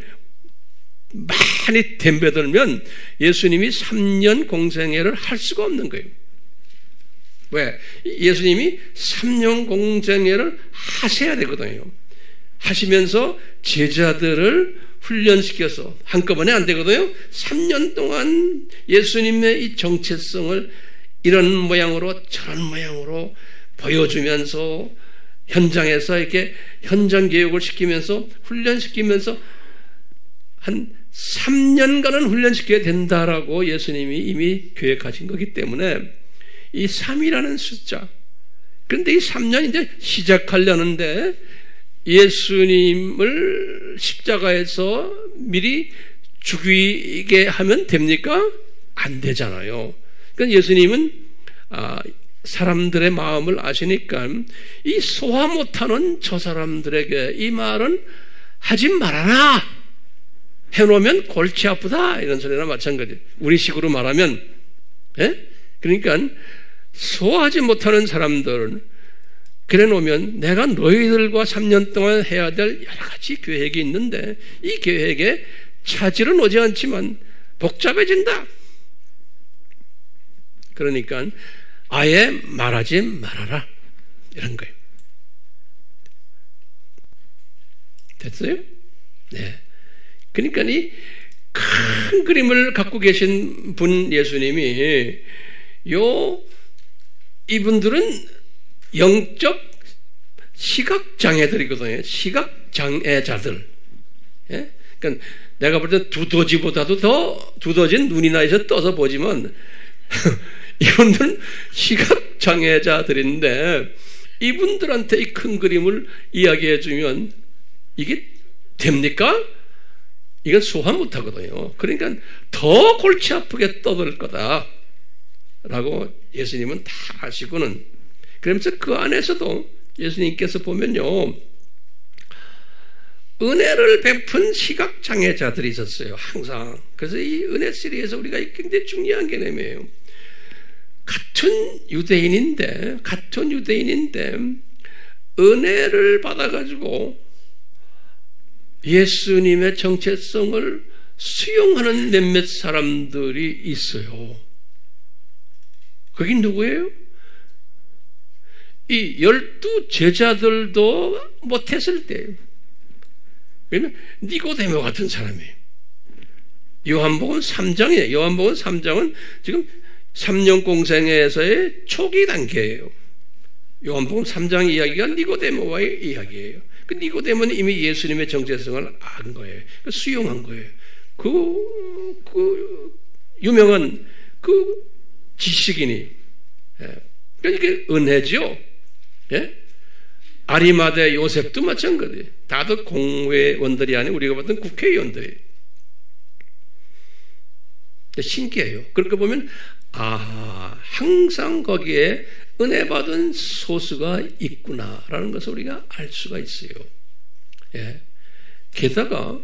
Speaker 1: 많이 덤벼들면 예수님이 3년 공생애를 할 수가 없는 거예요. 왜? 예수님이 3년 공생애를 하셔야 되거든요. 하시면서 제자들을 훈련시켜서 한꺼번에 안 되거든요. 3년 동안 예수님의 이 정체성을 이런 모양으로 저런 모양으로 보여주면서 현장에서 이렇게 현장 교육을 시키면서 훈련시키면서 한 3년간은 훈련시켜야 된다라고 예수님이 이미 계획하신 거기 때문에 이 3이라는 숫자, 그런데 이 3년 이제 시작하려는데 예수님을 십자가에서 미리 죽이게 하면 됩니까? 안 되잖아요. 그러니까 예수님은 사람들의 마음을 아시니까 이 소화 못하는 저 사람들에게 이 말은 하지 말아라, 해놓으면 골치 아프다, 이런 소리나 마찬가지. 우리식으로 말하면, 예? 그러니까 소화하지 못하는 사람들은 그래 놓으면 내가 너희들과 3년 동안 해야 될 여러 가지 계획이 있는데 이 계획에 차질은 오지 않지만 복잡해진다. 그러니까 아예 말하지 말아라, 이런 거예요. 됐어요? 네. 그러니까 이 큰 그림을 갖고 계신 분 예수님이 이분들은 영적 시각장애들이거든요. 시각장애자들. 예? 그러니까 내가 볼 때 두더지보다도 더 두더지는 눈이나 해서 떠서 보지만 이분들은 시각장애자들인데 이분들한테 이 큰 그림을 이야기해 주면 이게 됩니까? 이건 소화 못하거든요. 그러니까 더 골치 아프게 떠들 거다라고 예수님은 다 아시고는, 그러면서 그 안에서도 예수님께서 보면요, 은혜를 베푼 시각장애자들이 있었어요. 항상. 그래서 이 은혜 시리에서 우리가 굉장히 중요한 개념이에요. 같은 유대인인데 은혜를 받아가지고 예수님의 정체성을 수용하는 몇몇 사람들이 있어요. 그게 누구예요? 이 12 제자들도 못했을 때예요. 왜냐면 니고데모 같은 사람이에요. 요한복음 3장이에요. 요한복음 3장은 지금 3년 공생에서의 초기 단계예요. 요한복음 3장 이야기가 니고데모와의 이야기예요. 그 니고데모는 이미 예수님의 정체성을 안 거예요. 수용한 거예요. 그 유명한 그 지식인이, 그러니까 은혜죠. 예? 아리마대 요셉도 마찬가지예요. 다들 공회원들이 아니고 우리가 봤던 국회의원들이에요. 신기해요. 그렇게 보면 항상 거기에 은혜 받은 소수가 있구나라는 것을 우리가 알 수가 있어요. 예. 게다가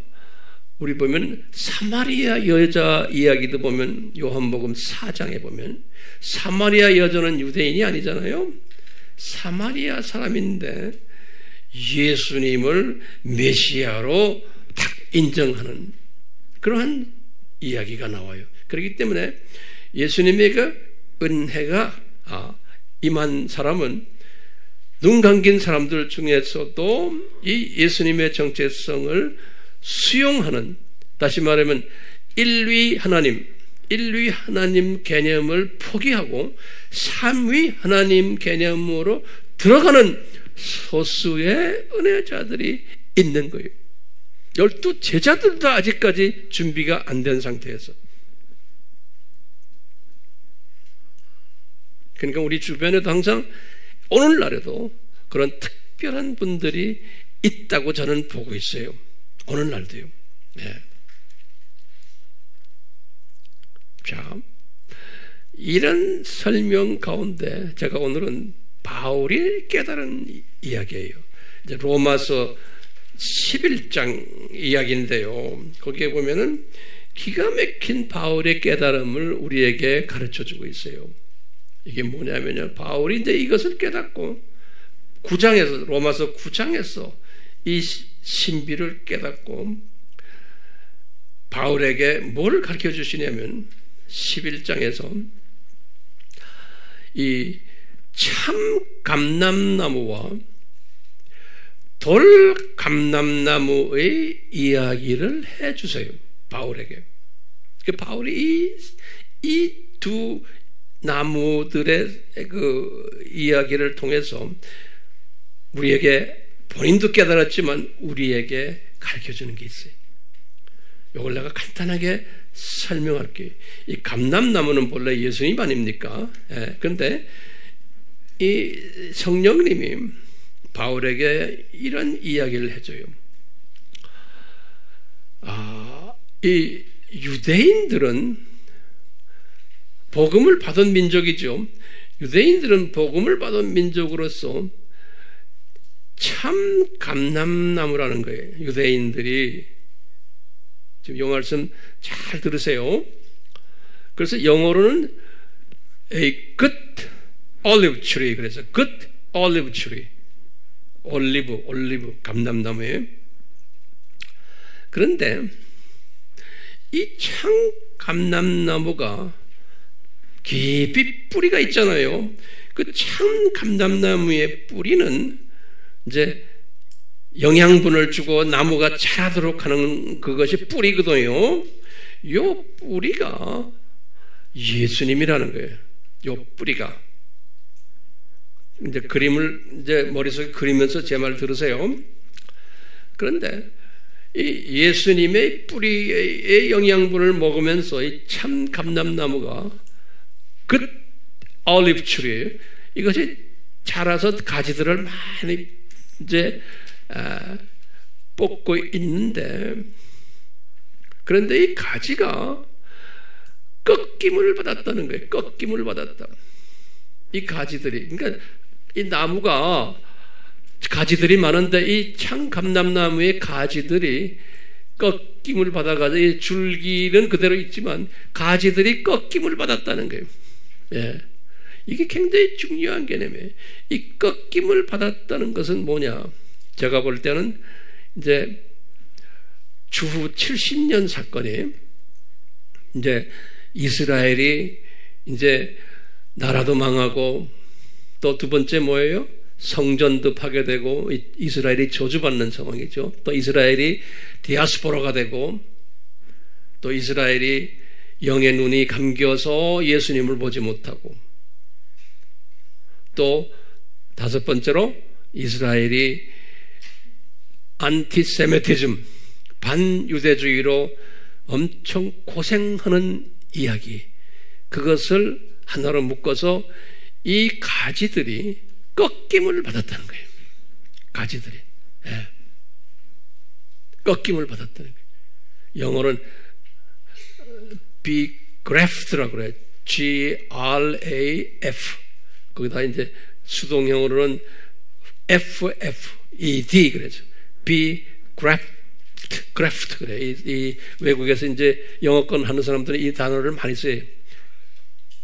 Speaker 1: 우리 보면 사마리아 여자 이야기도 보면 요한복음 4장에 보면 사마리아 여자는 유대인이 아니잖아요. 사마리아 사람인데 예수님을 메시아로 딱 인정하는 그러한 이야기가 나와요. 그렇기 때문에 예수님의 그 은혜가 임한 사람은 눈 감긴 사람들 중에서도 이 예수님의 정체성을 수용하는, 다시 말하면 일위 하나님 개념을 포기하고 삼위 하나님 개념으로 들어가는 소수의 은혜자들이 있는 거예요. 12 제자들도 아직까지 준비가 안 된 상태에서. 그러니까 우리 주변에도 항상 오늘날에도 그런 특별한 분들이 있다고 저는 보고 있어요. 오늘날도요. 네. 자, 이런 설명 가운데 제가 오늘은 바울이 깨달은 이야기예요. 이제 로마서 11장 이야기인데요. 거기에 보면은 기가 막힌 바울의 깨달음을 우리에게 가르쳐 주고 있어요. 이게 뭐냐면요, 바울이 이제 이것을 깨닫고 9장에서, 로마서 9장에서 이 신비를 깨닫고 바울에게 뭘 가르쳐 주시냐면 11장에서 이 참 감람나무와 돌 감람나무의 이야기를 해 주세요. 바울에게. 바울이 이 두 나무들의 그 이야기를 통해서 우리에게 본인도 깨달았지만 우리에게 가르쳐주는 게 있어요. 이걸 내가 간단하게 설명할게요. 이 감람나무는 본래 예수님 아닙니까? 그런데 이 성령님이 바울에게 이런 이야기를 해줘요. 이 유대인들은 복음을 받은 민족이죠. 유대인들은 복음을 받은 민족으로서 참 감람나무라는 거예요. 유대인들이 지금 이 말씀 잘 들으세요. 그래서 영어로는 a good olive tree, 그래서 good olive tree, 올리브 감람나무예요. 그런데 이 참 감람나무가 깊이 뿌리가 있잖아요. 그 참 감람나무의 뿌리는 이제 영양분을 주고 나무가 자라도록 하는 그것이 뿌리거든요. 요 뿌리가 예수님이라는 거예요. 요 뿌리가. 이제 그림을 이제 머릿속에 그리면서 제 말 들으세요. 그런데 이 예수님의 뿌리의 영양분을 먹으면서 이 참 감람나무가 good olive tree, 이것이 자라서 가지들을 많이 이제 뽑고 있는데, 그런데 이 가지가 꺾임을 받았다는 거예요. 꺾임을 받았다. 이 가지들이, 그러니까 이 나무가 가지들이 많은데 이 참 감람나무의 가지들이 꺾임을 받아가지고 이 줄기는 그대로 있지만 가지들이 꺾임을 받았다는 거예요. 예. 이게 굉장히 중요한 개념이에요. 이 꺾임을 받았다는 것은 뭐냐? 제가 볼 때는 이제 주후 70년 사건이 이제 이스라엘이 이제 나라도 망하고 또 두 번째 뭐예요? 성전도 파괴되고 이스라엘이 저주받는 상황이죠. 또 이스라엘이 디아스포라가 되고 또 이스라엘이 영의 눈이 감겨서 예수님을 보지 못하고 또 다섯 번째로 이스라엘이 안티세미티즘, 반유대주의로 엄청 고생하는 이야기, 그것을 하나로 묶어서 이 가지들이 꺾임을 받았다는 거예요. 가지들이. 예. 꺾임을 받았다는 거예요. 영어로는 be graft라고 그래요. G-R-A-F. 거기다 이제 수동형으로는 F-F-E-D 그래죠. be graft 그래. 이 외국에서 이제 영어권 하는 사람들은 이 단어를 많이 써요.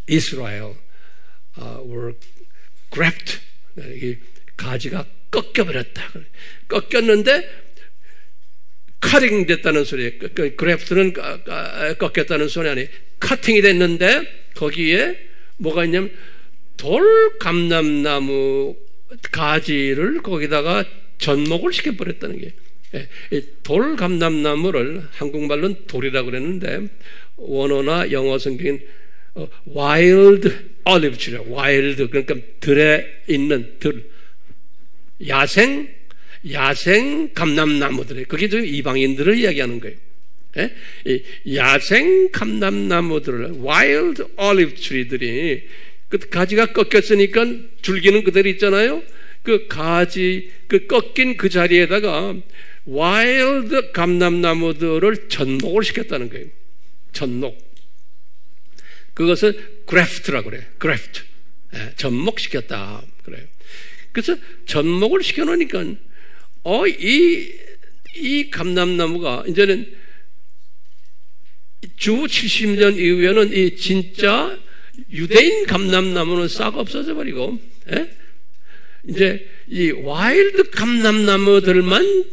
Speaker 1: Israel were graft. 이 가지가 꺾여버렸다. 꺾였는데 카팅 됐다는 소리예요. 그래프트는 꺾였다는 소리 아니에요. 카팅이 됐는데 거기에 뭐가 있냐면 돌감람나무 가지를 거기다가 전목을 시켜버렸다는 게. 돌감람나무를 한국말로는 돌이라고 그랬는데 원어나 영어 성경인 wild olive tree, wild, 그러니까 들에 있는 야생 감람나무들, 그게 좀 이방인들을 이야기하는 거예요. 예? 이 야생 감람나무들, wild olive tree들이 그 가지가 꺾였으니까 줄기는 그대로 있잖아요. 그 가지, 그 꺾인 그 자리에다가 wild 감람나무들을 전목을 시켰다는 거예요. 전목. 그것을 graft라고 그래요. graft. 예, 접목시켰다. 그래요. 그래서 접목을 시켜놓으니까, 이 감람나무가, 이제는 주 70년 이후에는 이 진짜 유대인 감람나무는 싹 없어져 버리고, 예? 이제 이 와일드 감람나무들만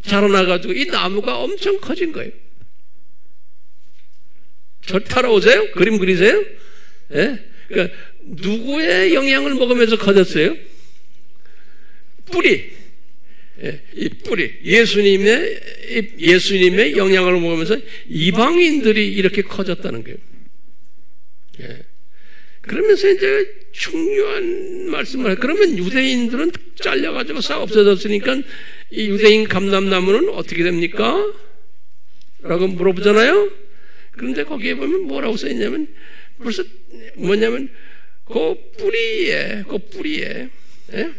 Speaker 1: 자라나가지고 이 나무가 엄청 커진 거예요. 저 따라오세요? 그림 그리세요? 예? 그러니까 누구의 영향을 먹으면서 커졌어요? 뿌리. 예, 이 뿌리. 예수님의 영향을 먹으면서 이방인들이 이렇게 커졌다는 거예요. 예. 그러면서 이제 중요한 말씀을 해요. 그러면 유대인들은 잘려가지고 싹 없어졌으니까 이 유대인 감람나무는 어떻게 됩니까? 라고 물어보잖아요. 그런데 거기에 보면 뭐라고 써있냐면 벌써 뭐냐면 그 뿌리에 예?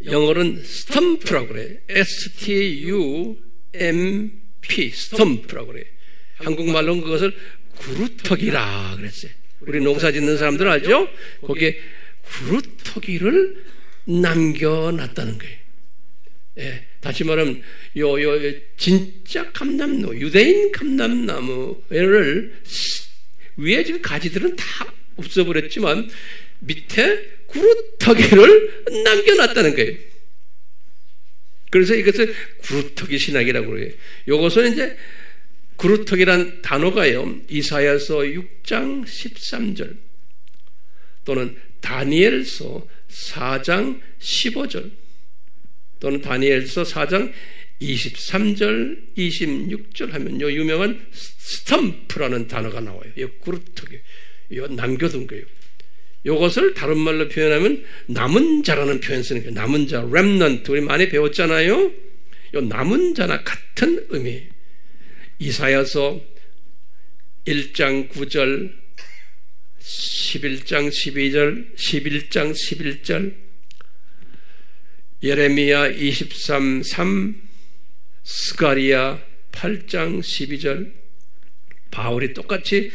Speaker 1: 영어로는 스텀프라고 그래요. STUMP 스텀프라고 그래요. 한국말로는 그것을 구루터기라 그랬어요. 우리 농사 짓는 사람들 알죠? 거기에 구루터기를 남겨놨다는 거예요. 예, 다시 말하면 진짜 감람나무, 유대인 감람나무를 위에 지금 가지들은 다 없어버렸지만 밑에 구루터기를 남겨놨다는 거예요. 그래서 이것을 구루터기 신학이라고 그래요. 이것은 이제 구루터기란 단어가요, 이사야서 6장 13절 또는 다니엘서 4장 15절 또는 다니엘서 4장 23절 26절 하면 요 유명한 스탬프라는 단어가 나와요. 이 구루터기, 이거 남겨둔 거예요. 이것을 다른 말로 표현하면 남은 자라는 표현 쓰는 거예요. 남은 자, 렘넌트, 우리 많이 배웠잖아요. 이 남은 자나 같은 의미. 이사야서 1장 9절, 11장 12절, 11장 11절, 예레미야 23:3, 스가리야 8장 12절, 바울이 똑같이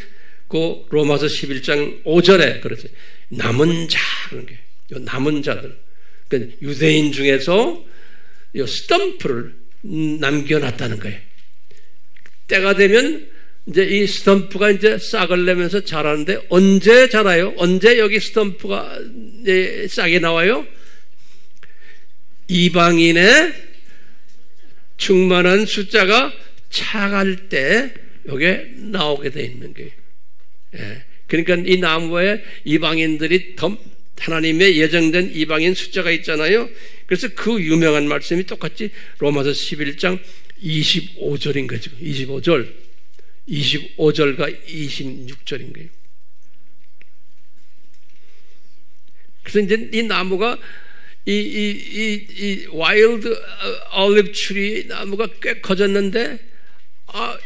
Speaker 1: 그 로마서 11장 5절에 그랬어요. 남은 자, 그런 게, 요 남은 자들. 그러니까 유대인 중에서 요 스탬프를 남겨놨다는 거예요. 때가 되면 이제 이 스탬프가 이제 싹을 내면서 자라는데 언제 자라요? 언제 여기 스탬프가 싹이 나와요? 이방인의 충만한 숫자가 차갈 때 여기에 나오게 돼 있는 거예요. 예. 그러니까 이 나무에 이방인들이 하나님의 예정된 이방인 숫자가 있잖아요. 그래서 그 유명한 말씀이 똑같이 로마서 11장 25절인 거죠. 25절과 26절인 거예요. 그래서 이제 이 나무가 이 와일드 올리브 트리 나무가 꽤 커졌는데,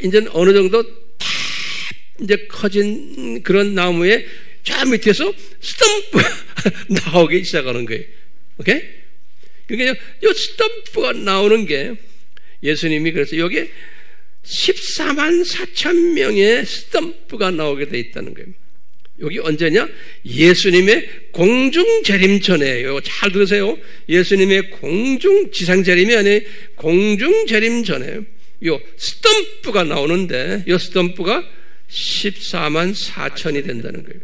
Speaker 1: 이제 어느 정도 다 이제 커진 그런 나무에 저 밑에서 스탬프가 나오기 시작하는 거예요. 오케이? 그러니까 이 스탬프가 나오는 게 예수님이 그래서 여기 14만 4천 명의 스탬프가 나오게 돼 있다는 거예요. 여기 언제냐? 예수님의 공중 재림 전에요. 잘 들으세요. 예수님의 지상 재림이 아니에요. 공중 재림 전에 요 스탬프가 나오는데, 요 스탬프가 14만 4천이 된다는 거예요.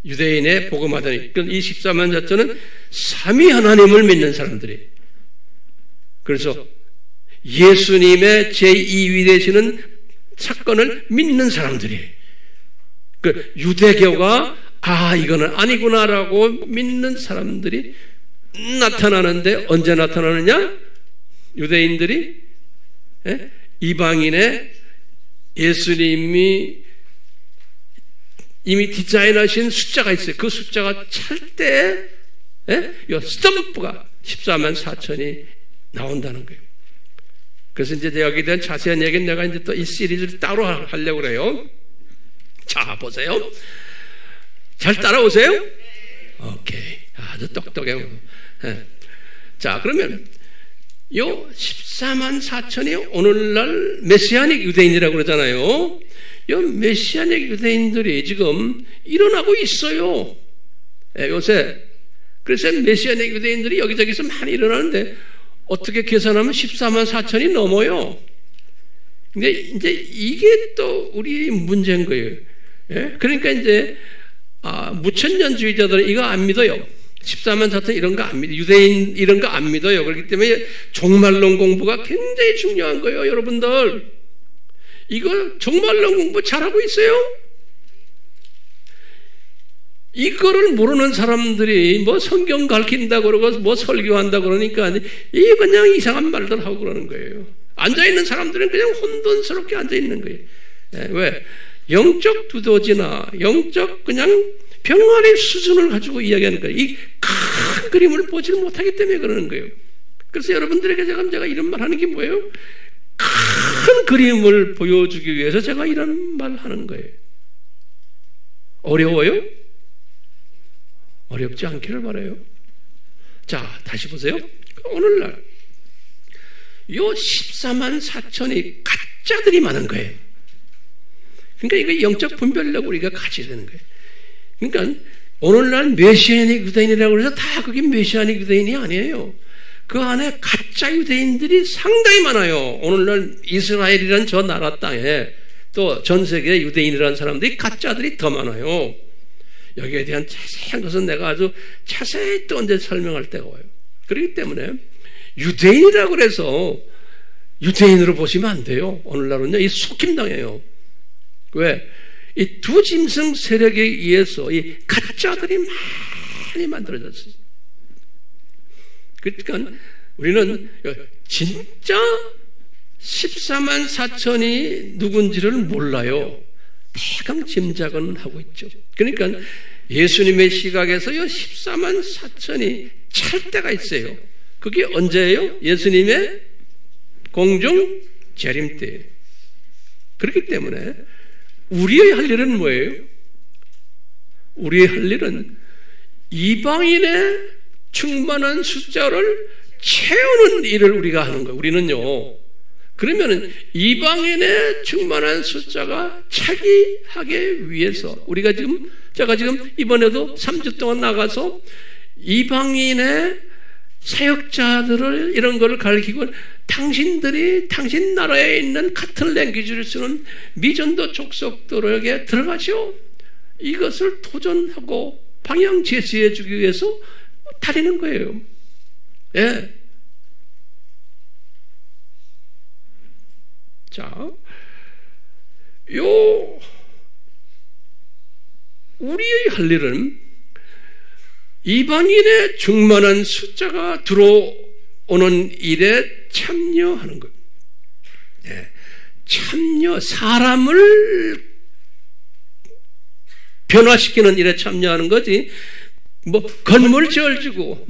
Speaker 1: 유대인의 복음하더니 이 14만 4천은 삼위 하나님을 믿는 사람들이. 그래서 예수님의 제2위 되시는 사건을 믿는 사람들이. 그 유대교가 이거는 아니구나라고 믿는 사람들이 나타나는데, 언제 나타나느냐? 유대인들이 이방인의 예수님이 이미 디자인하신 숫자가 있어요. 그 숫자가 찰 때 이 스탬프가 14만 4천이 나온다는 거예요. 그래서 이제 여기에 대한 자세한 얘기는 내가 이제 또 이 시리즈를 따로 하려고 그래요. 자, 보세요. 잘 따라오세요? 오케이. 아주 똑똑해요. 자, 그러면 요 14만 4천이 오늘날 메시아닉 유대인이라고 그러잖아요. 요 메시아닉 유대인들이 지금 일어나고 있어요. 요새. 그래서 메시아닉 유대인들이 여기저기서 많이 일어나는데 어떻게 계산하면 14만 4천이 넘어요. 근데 이제 이게 또 우리 문제인 거예요. 예? 그러니까 이제 무천년주의자들은 이거 안 믿어요. 14만 4천 이런 거 안 믿어요. 유대인 이런 거 안 믿어요. 그렇기 때문에 종말론 공부가 굉장히 중요한 거예요. 여러분들 이거 종말론 공부 잘하고 있어요? 이거를 모르는 사람들이 뭐 성경 가르친다고 그러고 뭐 설교한다고 그러니까 이게 그냥 이상한 말들 하고 그러는 거예요. 앉아있는 사람들은 그냥 혼돈스럽게 앉아있는 거예요. 왜? 영적 두더지나 영적 그냥 병아리 수준을 가지고 이야기하는 거예요. 이 큰 그림을 보지 못하기 때문에 그러는 거예요. 그래서 여러분들에게 제가 이런 말 하는 게 뭐예요? 큰 그림을 보여주기 위해서 제가 이런 말 하는 거예요. 어려워요? 어렵지 않기를 바라요. 자, 다시 보세요. 오늘날 요 14만 4천이 가짜들이 많은 거예요. 그러니까 이거 영적 분별력을 우리가 가져야 되는 거예요. 그러니까 오늘날 메시아닉 유대인이라고 해서 다 그게 메시아닉 유대인이 아니에요. 그 안에 가짜 유대인들이 상당히 많아요. 오늘날 이스라엘이라는 저 나라 땅에 또 전 세계 유대인이라는 사람들이 가짜들이 더 많아요. 여기에 대한 자세한 것은 내가 아주 자세히 또 언제 설명할 때가 와요. 그렇기 때문에 유대인이라고 해서 유대인으로 보시면 안 돼요. 오늘날은요, 이 속임당해요. 왜? 이 두 짐승 세력에 의해서 이 가짜들이 많이 만들어졌어요. 그러니까 우리는 진짜 14만 4천이 누군지를 몰라요. 대강 짐작은 하고 있죠. 그러니까 예수님의 시각에서 14만 4천이 찰 때가 있어요. 그게 언제예요? 예수님의 공중 재림 때. 그렇기 때문에 우리의 할 일은 뭐예요? 우리의 할 일은 이방인의 충만한 숫자를 채우는 일을 우리가 하는 거예요. 우리는요. 그러면은 이방인의 충만한 숫자가 차기하기 위해서 제가 지금 이번에도 3주 동안 나가서 이방인의 사역자들을 이런 걸 가르치고 당신들이 당신 나라에 있는 같은 랭귀지를 쓰는 미전도 족속들에게 들어가시오. 이것을 도전하고 방향 제시해 주기 위해서 다니는 거예요. 예. 자, 우리의 할 일은 이방인의 충만한 숫자가 들어오는 일에 참여하는 거예요. 네. 사람을 변화시키는 일에 참여하는 거지, 건물 지어주고,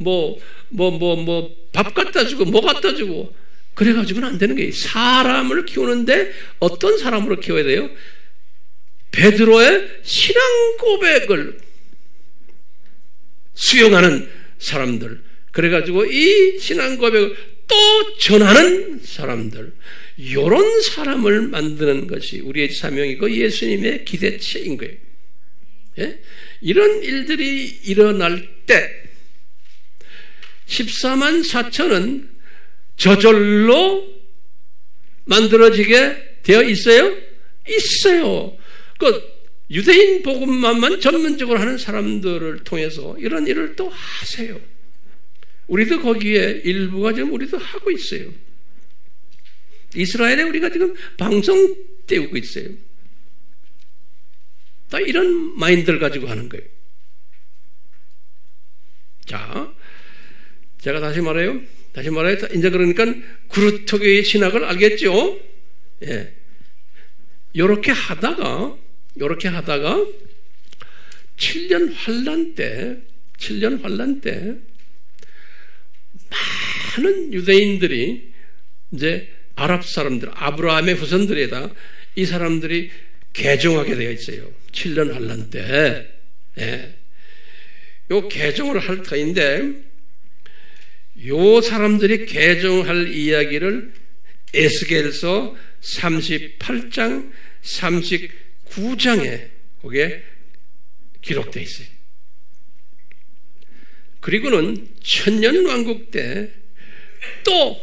Speaker 1: 밥 갖다 주고, 뭐 갖다 주고, 그래가지고는 안 되는 거예요. 사람을 키우는데 어떤 사람으로 키워야 돼요? 베드로의 신앙 고백을 수용하는 사람들, 그래가지고 이 신앙 고백을 또 전하는 사람들, 이런 사람을 만드는 것이 우리의 사명이고 예수님의 기대치인 거예요. 예? 이런 일들이 일어날 때 14만 4천은 저절로 만들어지게 되어 있어요? 있어요. 유대인 복음만만 전문적으로 하는 사람들을 통해서 이런 일을 또 하세요. 우리도 거기에 일부가 지금 우리도 하고 있어요. 이스라엘에 우리가 지금 방송 띄우고 있어요. 다 이런 마인드를 가지고 하는 거예요. 자, 제가 다시 말해요. 이제 그러니까 구루토교의 신학을 알겠죠? 예. 요렇게 하다가 7년 환란 때 많은 유대인들이 이제 아랍 사람들, 아브라함의 후손들에다 이 사람들이 개종하게 되어 있어요. 7년 환란 때. 예. 요 개종을 할 터인데, 요 사람들이 개종할 이야기를 에스겔서 38장 39장에 거기에 기록되어 있어요. 그리고는 천년왕국 때 또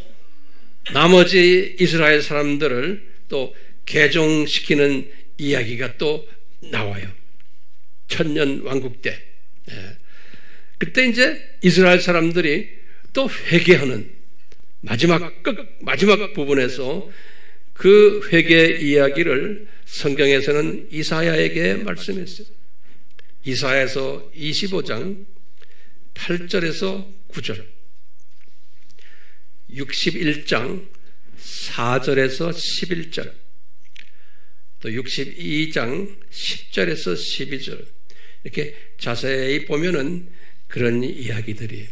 Speaker 1: 나머지 이스라엘 사람들을 또 개종시키는 이야기가 또 나와요. 천년왕국 때. 그때 이제 이스라엘 사람들이 또 회개하는 마지막 부분에서 그 회개 이야기를 성경에서는 이사야에게 말씀했어요. 이사야에서 25장 8절에서 9절, 61장 4절에서 11절, 또 62장 10절에서 12절 이렇게 자세히 보면은 그런 이야기들이.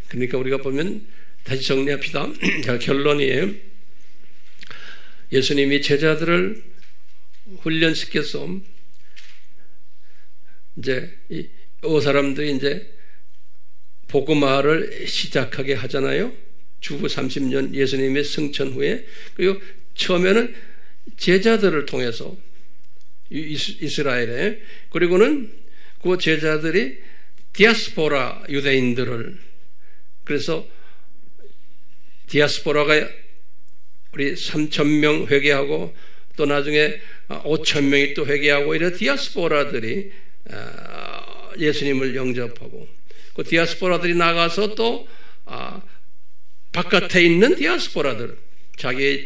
Speaker 1: 그러니까 우리가 보면 다시 정리합시다. 자, 결론이에요. 예수님이 제자들을 훈련시켜서 이제 이 사람들이 이제 복음화를 시작하게 하잖아요. 주후 30년 예수님의 승천 후에. 그리고 처음에는 제자들을 통해서 이스라엘에, 그리고는 그 제자들이 디아스포라 유대인들을, 그래서 디아스포라가 우리 3,000명 회개하고 또 나중에 5,000명이 또 회개하고 이런 디아스포라들이 예수님을 영접하고, 그 디아스포라들이 나가서 또 바깥에 있는 디아스포라들, 자기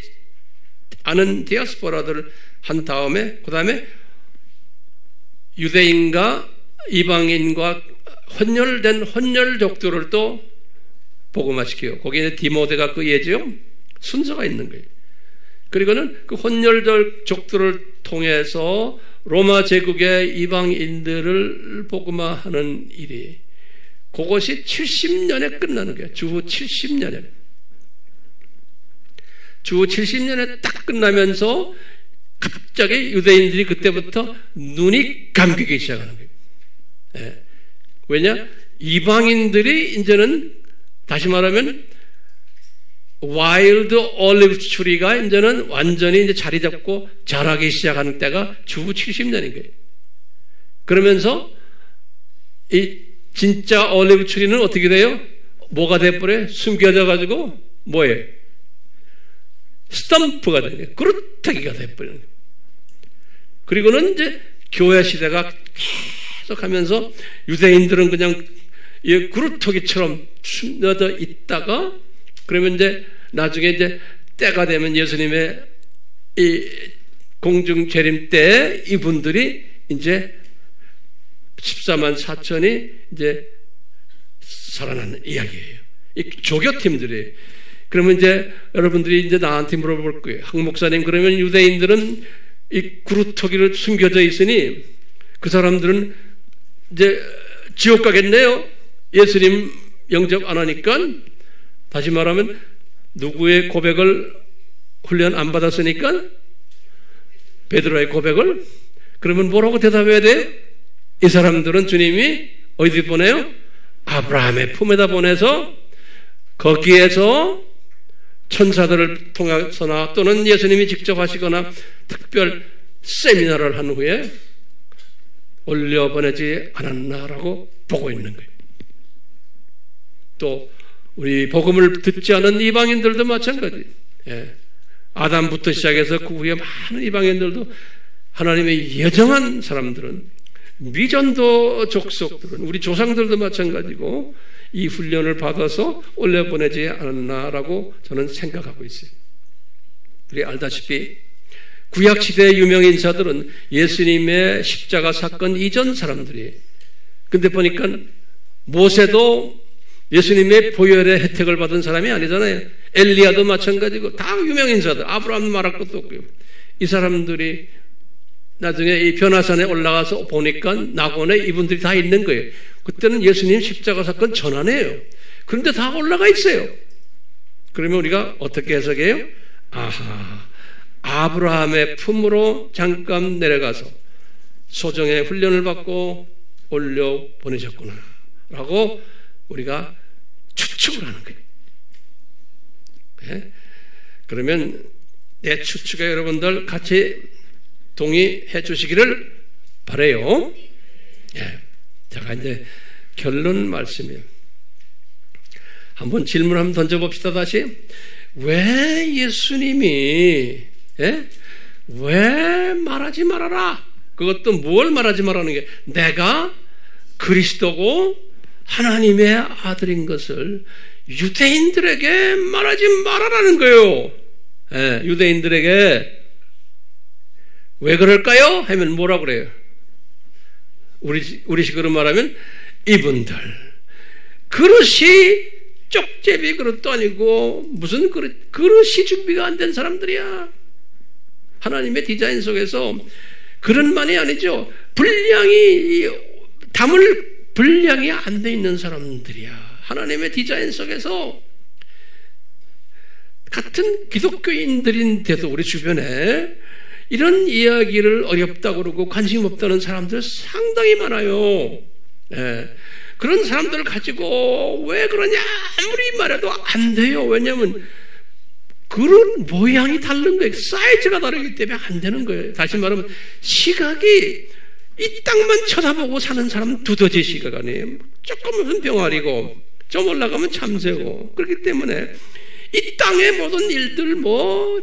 Speaker 1: 아는 디아스포라들을 한 다음에 그 다음에 유대인과 이방인과 혼혈된 혼혈족들을 또 복음화시켜요. 거기에 디모데가 그 예죠. 순서가 있는 거예요. 그리고는 그 혼혈족들을 통해서 로마 제국의 이방인들을 복음화하는 일이, 그것이 70년에 끝나는 거예요. 주후 70년에. 주후 70년에 딱 끝나면서 갑자기 유대인들이 그때부터 눈이 감기기 시작하는 거예요. 예. 왜냐? 이방인들이 이제는 다시 말하면 와일드 올리브 추리가 이제는 완전히 이제 자리 잡고 자라기 시작하는 때가 주후 70년인 거예요. 그러면서 이 진짜 올리브 추리는 어떻게 돼요? 뭐가 돼버려요? 숨겨져 가지고 뭐예요? 스탬프가 되는 거예요. 그루터기가 돼버리는 거예요. 그리고는 이제 교회 시대가 계속 하면서 유대인들은 그냥 이 그루터기처럼 숨겨져 있다가, 그러면 이제 나중에 이제 때가 되면 예수님의 이 공중 재림 때 이분들이 이제 14만 4천이 이제 살아나는 이야기예요. 이 조교팀들이. 그러면 이제 여러분들이 이제 나한테 물어볼 거예요. 학 목사님, 그러면 유대인들은 이 구루터기로 숨겨져 있으니 그 사람들은 이제 지옥 가겠네요. 예수님 영접 안 하니까. 다시 말하면 누구의 고백을 훈련 안 받았으니까? 베드로의 고백을? 그러면 뭐라고 대답해야 돼요? 이 사람들은 주님이 어디 보내요? 아브라함의 품에다 보내서 거기에서 천사들을 통해서나 또는 예수님이 직접 하시거나 특별 세미나를 한 후에 올려보내지 않았나라고 보고 있는 거예요. 또 우리 복음을 듣지 않은 이방인들도 마찬가지. 예. 아담부터 시작해서 그 후에 많은 이방인들도, 하나님의 예정한 사람들은, 미전도 족속들은, 우리 조상들도 마찬가지고 이 훈련을 받아서 올려보내지 않았나라고 저는 생각하고 있어요. 우리 알다시피 구약시대의 유명 인사들은 예수님의 십자가 사건 이전 사람들이에요. 근데 보니까 모세도 예수님의 보혈의 혜택을 받은 사람이 아니잖아요. 엘리야도 마찬가지고 다 유명 인사들. 아브라함도 말할 것도 없고요. 이 사람들이 나중에 이 변화산에 올라가서 보니까 낙원에 이분들이 다 있는 거예요. 그때는 예수님 십자가 사건 전환이에요. 그런데 다 올라가 있어요. 그러면 우리가 어떻게 해석해요? 아하, 아브라함의 품으로 잠깐 내려가서 소정의 훈련을 받고 올려 보내셨구나 라고 우리가 추측을 하는 거예요. 네? 그러면 내 추측에 여러분들 같이 동의해 주시기를 바라요. 예. 제가 이제 결론 말씀이에요. 한번 질문 한번 던져봅시다. 다시. 왜 예수님이 왜 말하지 말아라? 그것도 뭘 말하지 말라는 게, 내가 그리스도고 하나님의 아들인 것을 유대인들에게 말하지 말아라는 거예요. 예, 유대인들에게. 왜 그럴까요? 하면 뭐라 그래요? 우리식으로 말하면 이분들 그릇이 쪽제비 그릇도 아니고 무슨 그릇이 준비가 안 된 사람들이야. 하나님의 디자인 속에서 그릇만이 아니죠. 담을 분량이 안 돼 있는 사람들이야. 하나님의 디자인 속에서 같은 기독교인들인데도 우리 주변에 이런 이야기를 어렵다고 그러고 관심 없다는 사람들 상당히 많아요. 예. 그런 사람들을 가지고 왜 그러냐 아무리 말해도 안 돼요. 왜냐하면 그런 모양이 다른 거예요. 사이즈가 다르기 때문에 안 되는 거예요. 다시 말하면 시각이 이 땅만 쳐다보고 사는 사람은 두더지 시각 아니에요. 조금은 병아리고 좀 올라가면 참새고. 그렇기 때문에 이 땅의 모든 일들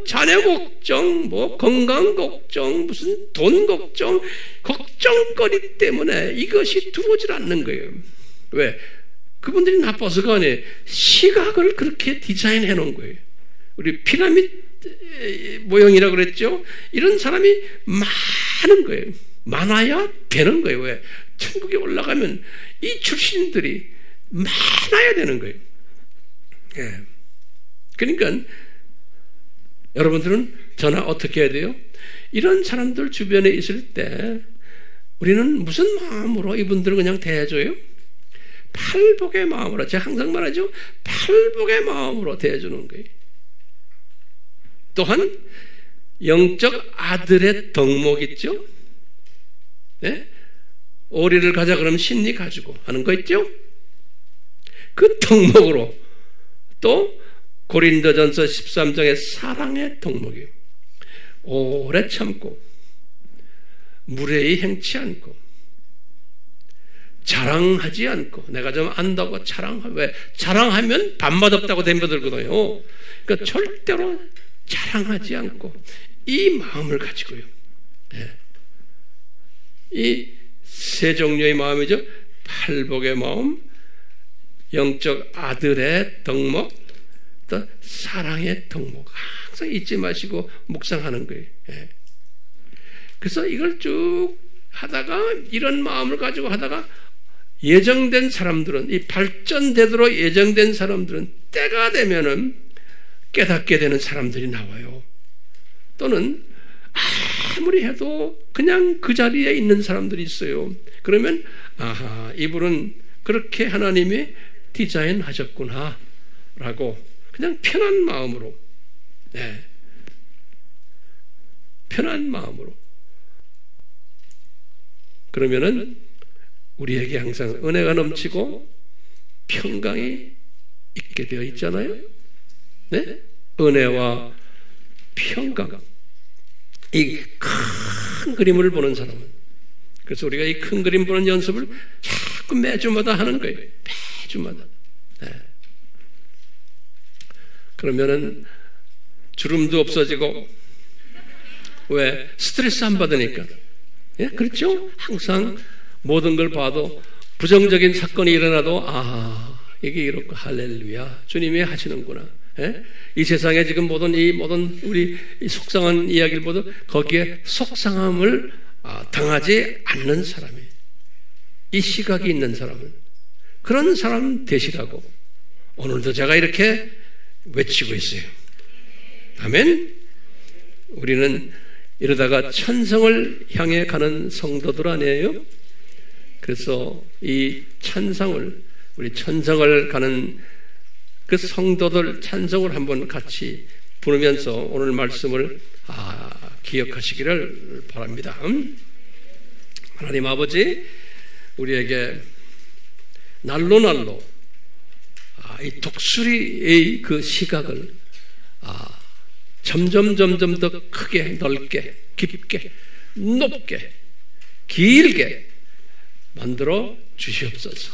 Speaker 1: 자녀 걱정, 건강 걱정, 무슨 돈 걱정, 걱정거리 때문에 이것이 들어오질 않는 거예요. 왜? 그분들이 나빠서가 아니에요. 시각을 그렇게 디자인해 놓은 거예요. 우리 피라미드 모형이라고 그랬죠? 이런 사람이 많은 거예요. 많아야 되는 거예요. 왜? 천국에 올라가면 이 출신들이 많아야 되는 거예요. 예. 그러니까 여러분들은 저나 어떻게 해야 돼요? 이런 사람들 주변에 있을 때 우리는 무슨 마음으로 이분들을 그냥 대해줘요? 팔복의 마음으로. 제가 항상 말하죠. 팔복의 마음으로 대해주는 거예요. 또한 영적 아들의 덕목 있죠? 네? 오리를 가자 그러면 신리 가지고 하는 거 있죠? 그 덕목으로 또 고린도전서 13장의 사랑의 덕목이에요. 오래 참고 무례히 행치 않고 자랑하지 않고 내가 좀 안다고 왜 자랑하면 밥맛없다고 덤벼들거든요. 그러니까 절대로 자랑하지 않고 이 마음을 가지고요. 네. 이 세 종류의 마음이죠. 팔복의 마음, 영적 아들의 덕목, 또 사랑의 덕목. 항상 잊지 마시고 묵상하는 거예요. 예. 그래서 이걸 쭉 하다가 이런 마음을 가지고 하다가 예정된 사람들은 이 발전되도록 예정된 사람들은 때가 되면은 깨닫게 되는 사람들이 나와요. 또는 아무리 해도 그냥 그 자리에 있는 사람들이 있어요. 그러면 아하, 이분은 그렇게 하나님이 디자인하셨구나 라고 그냥 편한 마음으로, 네, 편한 마음으로 그러면은 우리에게 항상 은혜가 넘치고 평강이 있게 되어 있잖아요. 네? 은혜와 평강. 이 큰 그림을 보는 사람은, 그래서 우리가 이 큰 그림 보는 연습을 자꾸 매주마다 하는 거예요. 매주마다. 네. 그러면은 주름도 없어지고, 왜? 스트레스 안 받으니까. 예? 그렇죠? 항상 모든 걸 봐도 부정적인 사건이 일어나도 이게 이렇고 할렐루야 주님이 하시는구나. 예? 이 세상에 지금 모든 우리 이 속상한 이야기를 보도 거기에 속상함을 당하지 않는 사람이, 이 시각이 있는 사람은 그런 사람 되시라고 오늘도 제가 이렇게 외치고 있어요. 아멘. 우리는 이러다가 천성을 향해 가는 성도들 아니에요? 그래서 이 우리 천성을 가는 그 성도들 찬송을 한번 같이 부르면서 오늘 말씀을 기억하시기를 바랍니다. 하나님 아버지, 우리에게 날로 이 독수리의 그 시각을 점점 더 크게, 넓게, 깊게, 높게, 길게 만들어 주시옵소서.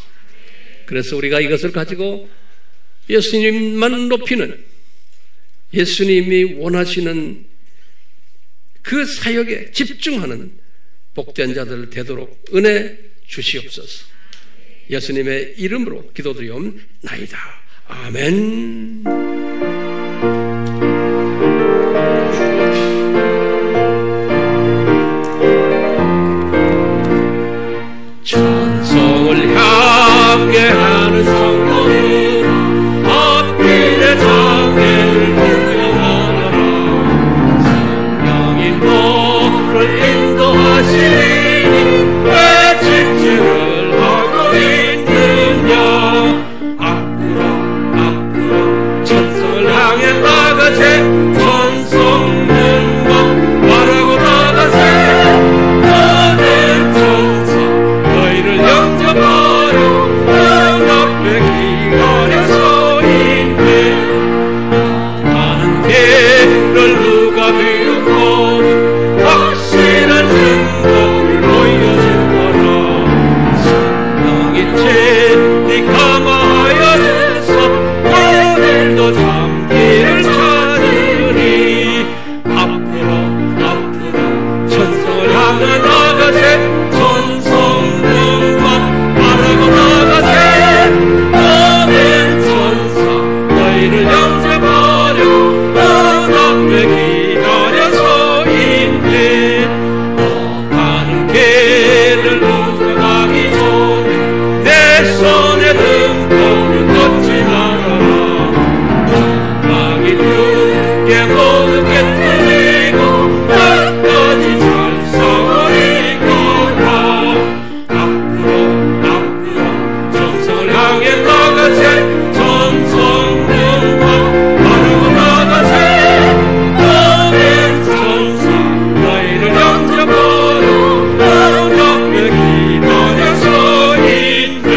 Speaker 1: 그래서 우리가 이것을 가지고 예수님만 높이는, 예수님이 원하시는 그 사역에 집중하는 복된 자들 되도록 은혜 주시옵소서. 예수님의 이름으로 기도드리옵나이다. 아멘. 천성을 향해 하는 성도들 왜 질주를 하고 있느냐. 앞으로 천성을 향해 나가세. 천성문과 말하고 나가세. 너는 천사 너희를 영접하여 문 앞에 기다려 서 있네. 나는 길을 누가 비웃고 확실한 증거를 보여주거라. 성령이지 네 감화하여서 오늘도 잠기를 찾으니. 앞으로 천성을 향해 나가세. 천성문과 말하고 나가세. 너는 천사 너희를 영접하려 문 앞에 기다려 서 있네. 너 가는 길을 누가 가기 전에 내 손에 등불을 걷지 말아라. 전망이 두개 모두 깨뜨리고 끝까지 잘 싸워이거라. 앞으로 정성을 향해 나가세. 천성문과 말하고 나가세. 너는 천사 너희를 영접하여 문 앞에 기다려 서 있네.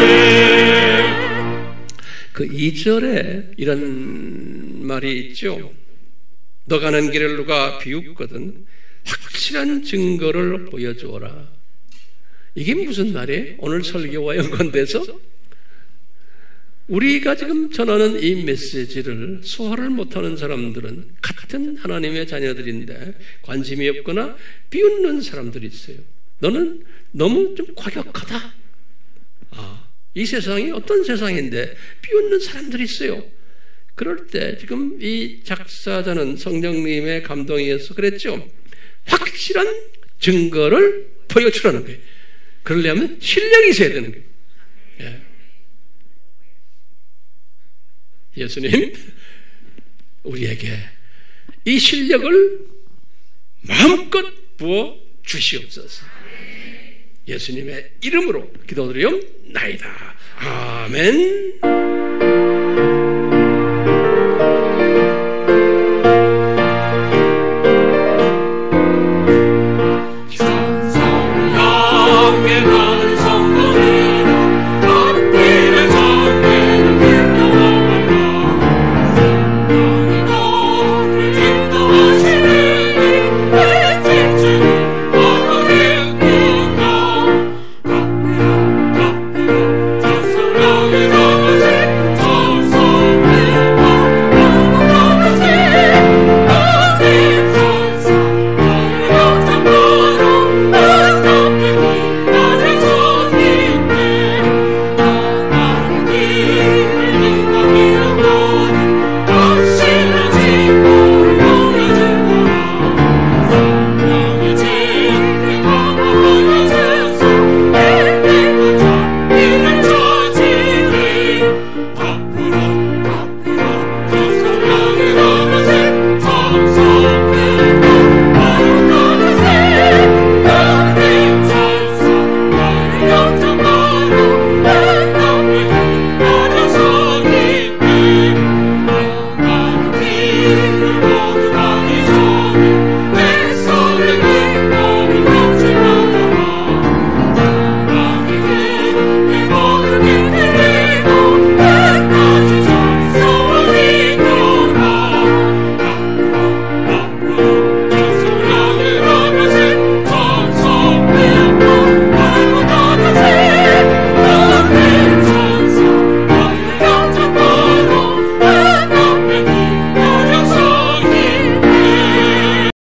Speaker 1: 그 2절에 이런 말이 있죠. 너 가는 길을 누가 비웃거든 확실한 증거를 보여주어라. 이게 무슨 말이에요? 오늘 설교와 연관돼서 우리가 지금 전하는 이 메시지를 소화를 못하는 사람들은 같은 하나님의 자녀들인데 관심이 없거나 비웃는 사람들이 있어요. 너는 너무 좀 과격하다. 이 세상이 어떤 세상인데 비웃는 사람들이 있어요. 그럴 때 지금 이 작사자는 성령님의 감동에 의해서 그랬죠. 확실한 증거를 보여주라는 거예요. 그러려면 실력이 있어야 되는 거예요. 예. 예수님, 우리에게 이 실력을 마음껏 부어 주시옵소서. 예수님의 이름으로 기도드리옵나이다. 아멘.